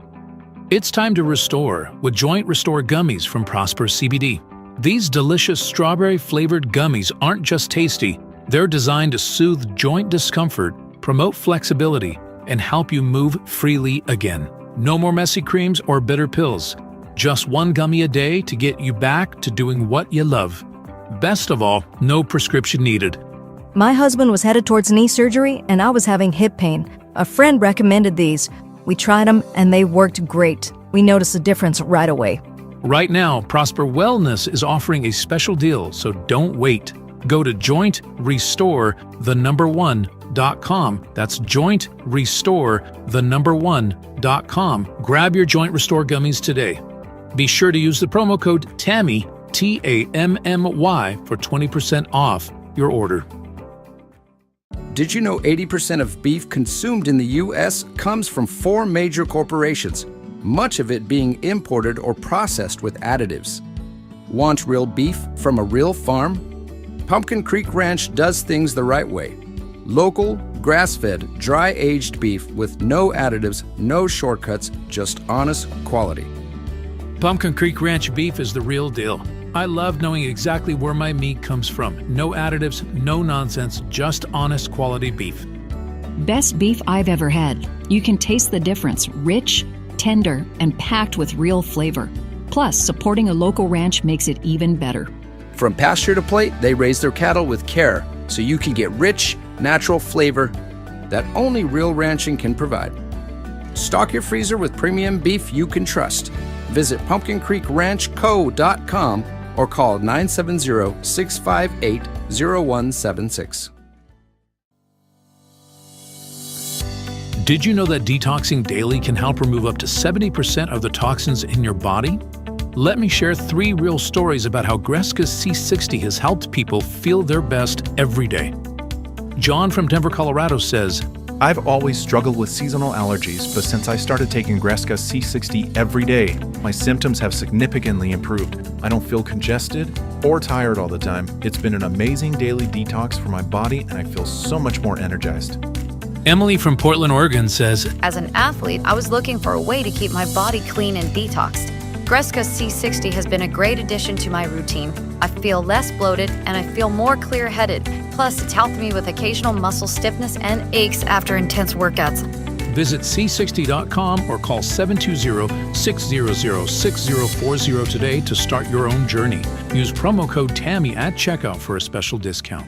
It's time to restore with Joint Restore Gummies from Prosper CBD. These delicious strawberry-flavored gummies aren't just tasty. They're designed to soothe joint discomfort, promote flexibility, and help you move freely again. No more messy creams or bitter pills. Just one gummy a day to get you back to doing what you love. Best of all, no prescription needed. My husband was headed towards knee surgery, and I was having hip pain. A friend recommended these. We tried them, and they worked great. We noticed a difference right away. Right now, Prosper Wellness is offering a special deal, so don't wait. Go to jointrestore1.com. That's jointrestore1.com. Grab your Joint Restore gummies today. Be sure to use the promo code TAMMY, TAMMY, for 20% off your order. Did you know 80% of beef consumed in the U.S. comes from 4 major corporations, much of it being imported or processed with additives? Want real beef from a real farm? Pumpkin Creek Ranch does things the right way. Local, grass-fed, dry-aged beef with no additives, no shortcuts, just honest quality. Pumpkin Creek Ranch beef is the real deal. I love knowing exactly where my meat comes from. No additives, no nonsense, just honest quality beef. Best beef I've ever had. You can taste the difference. Rich, tender, and packed with real flavor. Plus, supporting a local ranch makes it even better. From pasture to plate, they raise their cattle with care, so you can get rich, natural flavor that only real ranching can provide. Stock your freezer with premium beef you can trust. Visit pumpkincreekranchco.com or call 970-658-0176. Did you know that detoxing daily can help remove up to 70% of the toxins in your body? Let me share 3 real stories about how Greska's C60 has helped people feel their best every day. John from Denver, Colorado says, I've always struggled with seasonal allergies, but since I started taking Greska C60 every day, my symptoms have significantly improved. I don't feel congested or tired all the time. It's been an amazing daily detox for my body, and I feel so much more energized. Emily from Portland, Oregon says, As an athlete, I was looking for a way to keep my body clean and detoxed. Greska C60 has been a great addition to my routine. I feel less bloated and I feel more clear-headed. Plus, it's helped me with occasional muscle stiffness and aches after intense workouts. Visit C60.com or call 720-600-6040 today to start your own journey. Use promo code TAMMY at checkout for a special discount.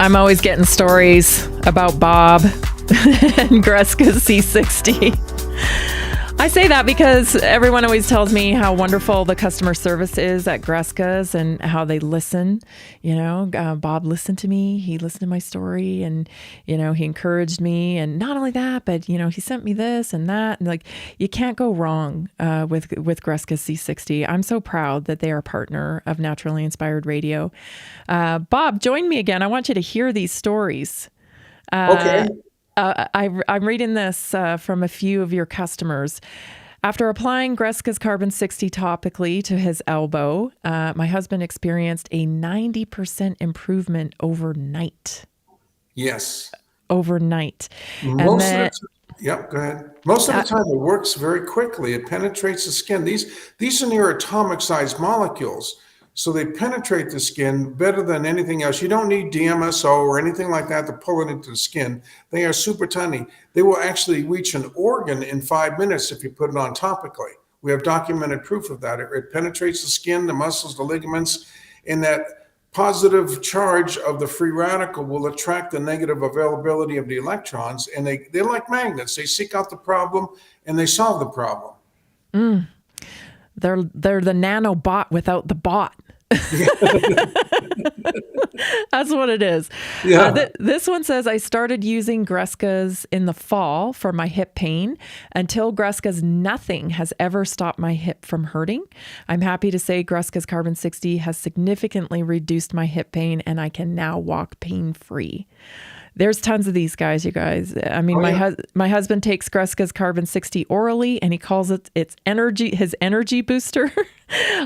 I'm always getting stories about Bob and Greska's C60. I say that because everyone always tells me how wonderful the customer service is at Greska's and how they listen. You know, Bob listened to me. He listened to my story and, you know, he encouraged me. And not only that, but, you know, he sent me this and that. And like, you can't go wrong with Greska's C60. I'm so proud that they are a partner of Naturally Inspired Radio. Bob, join me again. I want you to hear these stories. Okay. I'm reading this from a few of your customers. After applying Greska's Carbon 60 topically to his elbow, my husband experienced a 90% improvement overnight. Yes. Overnight. Go ahead. Most of the time it works very quickly. It penetrates the skin. These are near atomic sized molecules. So they penetrate the skin better than anything else. You don't need DMSO or anything like that to pull it into the skin. They are super tiny. They will actually reach an organ in 5 minutes if you put it on topically. We have documented proof of that. It penetrates the skin, the muscles, the ligaments, and that positive charge of the free radical will attract the negative availability of the electrons. And they're like magnets. They seek out the problem and they solve the problem. They're the nanobot without the bot. That's what it is. Yeah. This one says, I started using Gresca's in the fall for my hip pain. Until Gresca's, nothing has ever stopped my hip from hurting. I'm happy to say Gresca's Carbon 60 has significantly reduced my hip pain, and I can now walk pain-free. There's tons of these guys, you guys. I mean, my husband takes Gresca's Carbon 60 orally, and he calls it his energy booster.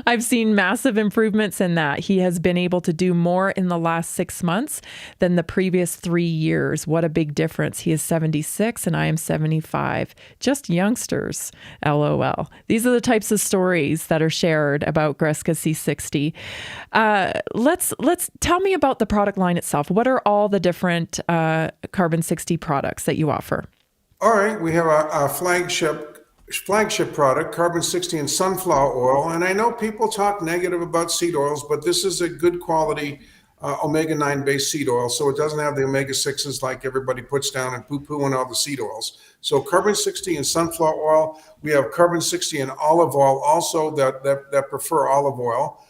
I've seen massive improvements in that. He has been able to do more in the last 6 months than the previous 3 years. What a big difference. He is 76 and I am 75. Just youngsters, LOL. These are the types of stories that are shared about Gresca C60. Let's tell me about the product line itself. What are all the different Carbon 60 products that you offer? All right, we have a flagship product, Carbon 60 and sunflower oil. And I know people talk negative about seed oils, but this is a good quality omega-9 based seed oil. So it doesn't have the omega-6s like everybody puts down and poo-poo on all the seed oils. So Carbon 60 and sunflower oil. We have Carbon 60 and olive oil also that prefer olive oil.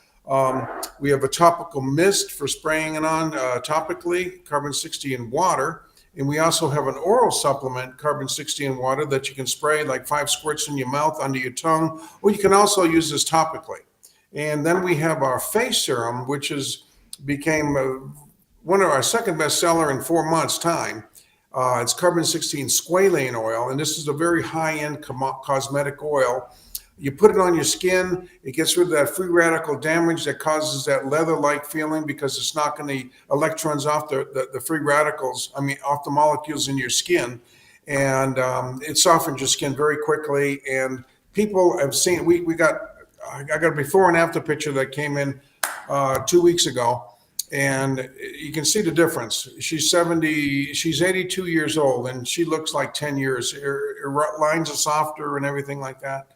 We have a topical mist for spraying it on topically, Carbon 60 in water. And we also have an oral supplement, Carbon 60 in water, that you can spray like 5 squirts in your mouth, under your tongue, or you can also use this topically. And then we have our face serum, which became one of our second bestseller in 4 months' time. It's Carbon 60 squalane oil, and this is a very high-end cosmetic oil. You put it on your skin, it gets rid of that free radical damage that causes that leather-like feeling because it's knocking the electrons off the free radicals, off the molecules in your skin. And it softens your skin very quickly. And people have seen, I got a before and after picture that came in 2 weeks ago. And you can see the difference. She's 82 years old, and she looks like 10 years. Her lines are softer and everything like that.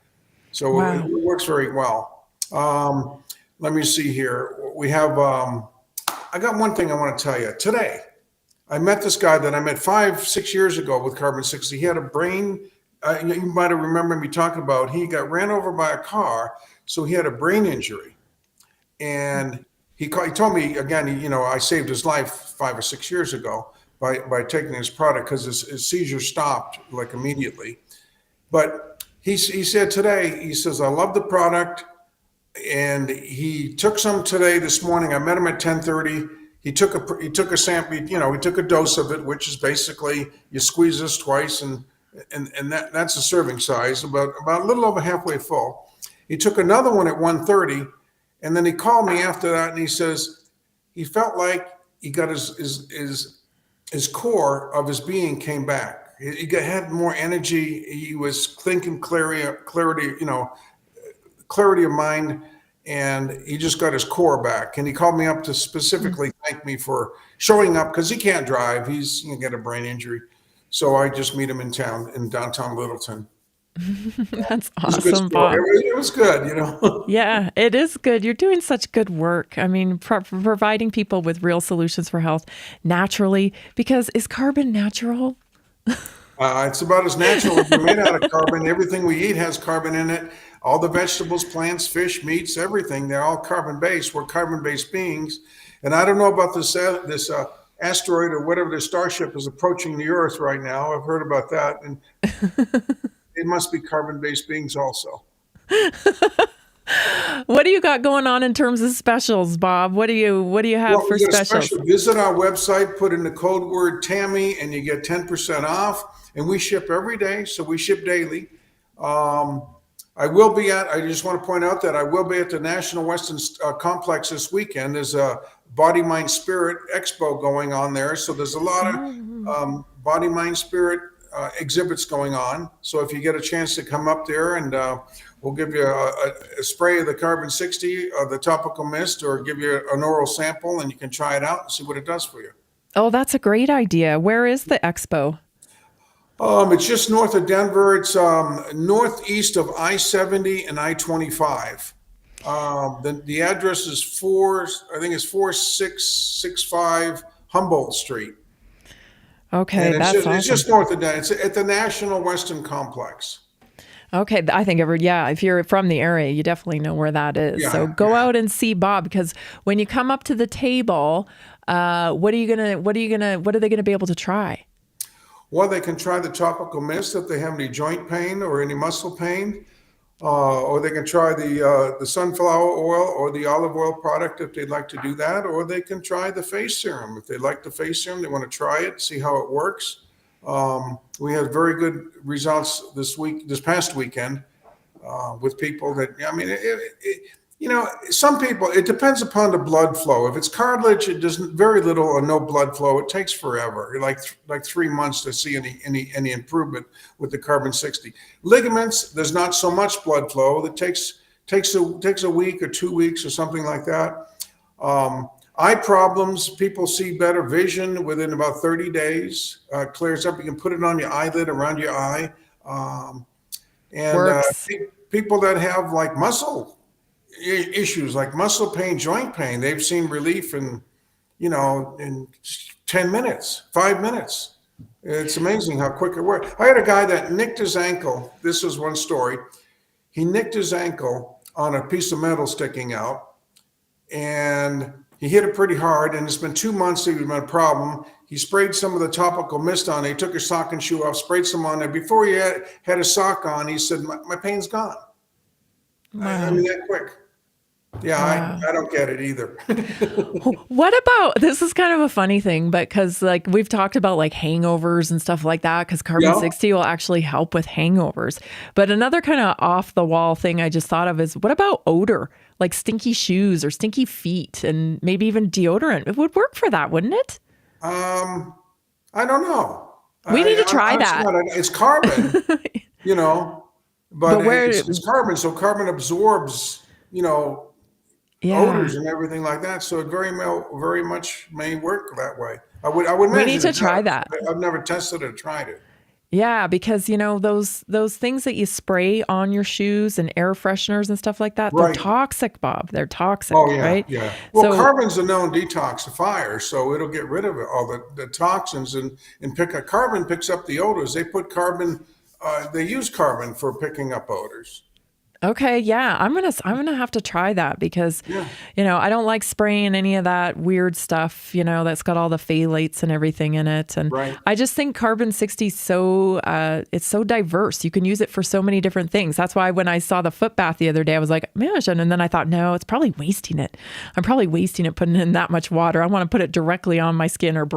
So wow. It works very well. Let me see here. We have, I got one thing I want to tell you. Today, I met this guy that I met 5-6 years ago with Carbon 60. He had a brain, you might have remembered me talking about, he got ran over by a car, so he had a brain injury. And he told me, again, I saved his life 5 or 6 years ago by taking his product because his seizure stopped like immediately. But he said today, he says, I love the product. And he took some today, this morning. I met him at 10:30. He took a sample, he took a dose of it, which is basically you squeeze this twice and that's a serving size, about a little over halfway full. He took another one at 1:30, and then he called me after that and he says he felt like he got his core of his being came back. He had more energy. He was thinking clarity of mind, and he just got his core back. And he called me up to specifically thank me for showing up because he can't drive. He's going to get a brain injury. So I just meet him in town, in downtown Littleton. That's awesome, Bob. It was good, Yeah, it is good. You're doing such good work. I mean, providing people with real solutions for health naturally, because is carbon natural? It's about as natural as we're made out of carbon. Everything we eat has carbon in it. All the vegetables, plants, fish, meats, everything, they're all carbon-based. We're carbon-based beings. And I don't know about this asteroid or whatever the starship is approaching the Earth right now. I've heard about that. And it must be carbon-based beings also. What do you got going on in terms of specials, Bob? What do you have for specials? Visit our website, put in the code word Tammy, and you get 10% off. And we ship every day, so we ship daily. I just want to point out that I will be at the National Western Complex this weekend. There's a Body, Mind, Spirit Expo going on there. So there's a lot of Body, Mind, Spirit exhibits going on. So if you get a chance to come up there, and we'll give you a spray of the Carbon 60, the topical mist, or give you an oral sample, and you can try it out and see what it does for you. Oh, that's a great idea. Where is the expo? It's just north of Denver. It's northeast of I-70 and I-25. The address is 4665 Humboldt Street. Okay, that's awesome. It's just north of that. It's at the National Western Complex. Okay, I think if you're from the area, you definitely know where that is. Yeah, So go out and see Bob, because when you come up to the table, what are they gonna be able to try? Well, they can try the topical mist if they have any joint pain or any muscle pain, or they can try the sunflower oil or the olive oil product if they'd like to do that, or they can try the face serum if they like the face serum. They want to try it, see how it works. We had very good results this past weekend, with people that, I mean, some people, it depends upon the blood flow. If it's cartilage, it does very little or no blood flow. It takes forever, like 3 months to see any improvement with the carbon 60. Ligaments, there's not so much blood flow. That takes a week or 2 weeks or something like that. Eye problems, people see better vision within about 30 days. Clears up. You can put it on your eyelid, around your eye. People that have like muscle issues, like muscle pain, joint pain, they've seen relief in 10 minutes, 5 minutes. It's amazing how quick it works. I had a guy that nicked his ankle. This is one story. He nicked his ankle on a piece of metal sticking out, and he hit it pretty hard, and it's been 2 months. It's been a problem. He sprayed some of the topical mist on it. He took his sock and shoe off, sprayed some on there. Before he had his sock on, he said, my pain's gone. Wow. I mean, that quick. Yeah, wow. I don't get it either. What about, this is kind of a funny thing, but because like we've talked about like hangovers and stuff like that, because carbon 60 will actually help with hangovers. But another kind of off the wall thing I just thought of is, what about odor? Like stinky shoes or stinky feet, and maybe even deodorant. It would work for that, wouldn't it? I don't know. We need to try that. It's carbon, but it's carbon, so carbon absorbs, odors and everything like that. So it very much may work that way. I would imagine. We need to try that. I've never tested it or tried it. Yeah, because those things that you spray on your shoes and air fresheners and stuff like that, they're toxic, Bob. They're toxic, right? Yeah. Well, carbon's a known detoxifier, so it'll get rid of all the toxins and carbon picks up the odors. They put carbon, they use carbon for picking up odors. Okay, yeah, I'm gonna have to try that, because I don't like spraying any of that weird stuff, that's got all the phthalates and everything in it, and I just think carbon 60 is so it's so diverse. You can use it for so many different things. That's why when I saw the foot bath the other day, I was like, man, and then I thought, no, it's probably wasting it. I'm probably wasting it putting in that much water. I want to put it directly on my skin or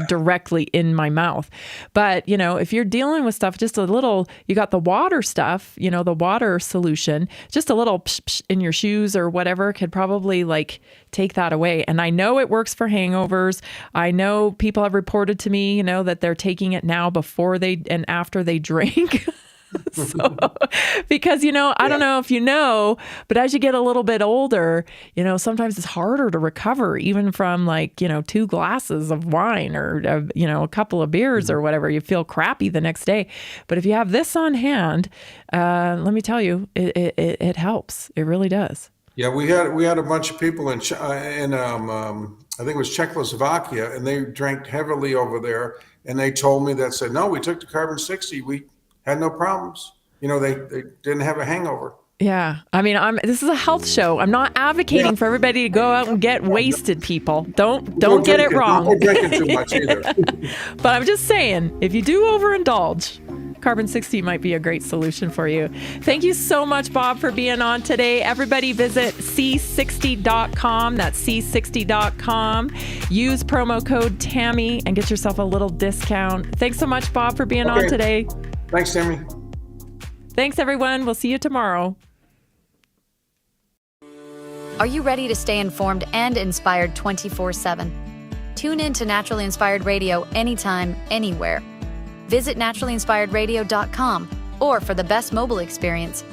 directly in my mouth. But if you're dealing with stuff, just a little, you got the water stuff, the water solution. Just a little psh, psh in your shoes or whatever could probably like take that away. And I know it works for hangovers. I know people have reported to me, that they're taking it now before and after they drink. Because, I don't know if but as you get a little bit older, sometimes it's harder to recover even from like, 2 glasses of wine or, a couple of beers or whatever. You feel crappy the next day. But if you have this on hand, let me tell you, it helps. It really does. Yeah, we had a bunch of people in I think it was Czechoslovakia, and they drank heavily over there. And they told me that said, no, we took the carbon 60. We had no problems. They didn't have a hangover. Yeah. I mean, this is a health show. I'm not advocating for everybody to go out and get wasted, people. Don't get it wrong. Don't drink too much either. But I'm just saying, if you do overindulge, carbon 60 might be a great solution for you. Thank you so much, Bob, for being on today. Everybody visit c60.com. That's c60.com. Use promo code Tammy and get yourself a little discount. Thanks so much, Bob, for being on today. Thanks, Tammy. Thanks, everyone. We'll see you tomorrow. Are you ready to stay informed and inspired 24/7? Tune in to Naturally Inspired Radio anytime, anywhere. Visit naturallyinspiredradio.com, or for the best mobile experience,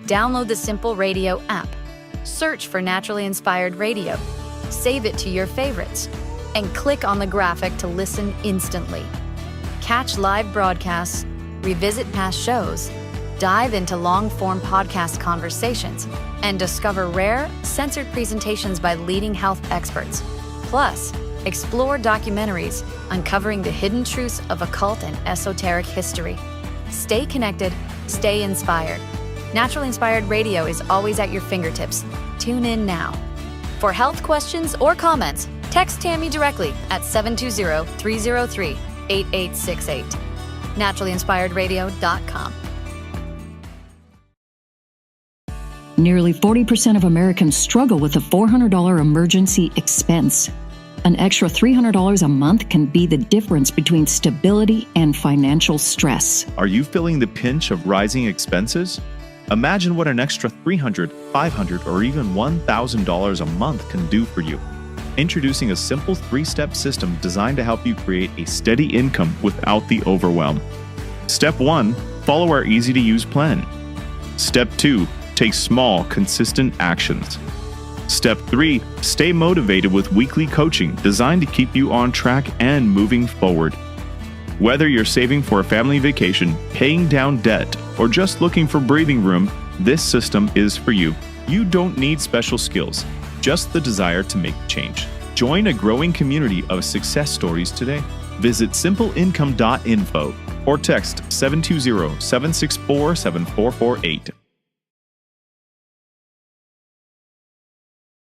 download the Simple Radio app. Search for Naturally Inspired Radio, save it to your favorites, and click on the graphic to listen instantly. Catch live broadcasts, revisit past shows, dive into long-form podcast conversations, and discover rare, censored presentations by leading health experts. Plus, explore documentaries uncovering the hidden truths of occult and esoteric history. Stay connected, stay inspired. Naturally Inspired Radio is always at your fingertips. Tune in now. For health questions or comments, text Tammy directly at 720-303-8868. NaturallyInspiredRadio.com. Nearly 40% of Americans struggle with a $400 emergency expense. An extra $300 a month can be the difference between stability and financial stress. Are you feeling the pinch of rising expenses? Imagine what an extra $300, $500, or even $1,000 a month can do for you. Introducing a simple 3-step system designed to help you create a steady income without the overwhelm. Step 1, follow our easy-to-use plan. Step 2, take small, consistent actions. Step 3, stay motivated with weekly coaching designed to keep you on track and moving forward. Whether you're saving for a family vacation, paying down debt, or just looking for breathing room, this system is for you. You don't need special skills, just the desire to make change. Join a growing community of success stories today. Visit simpleincome.info or text 720-764-7448.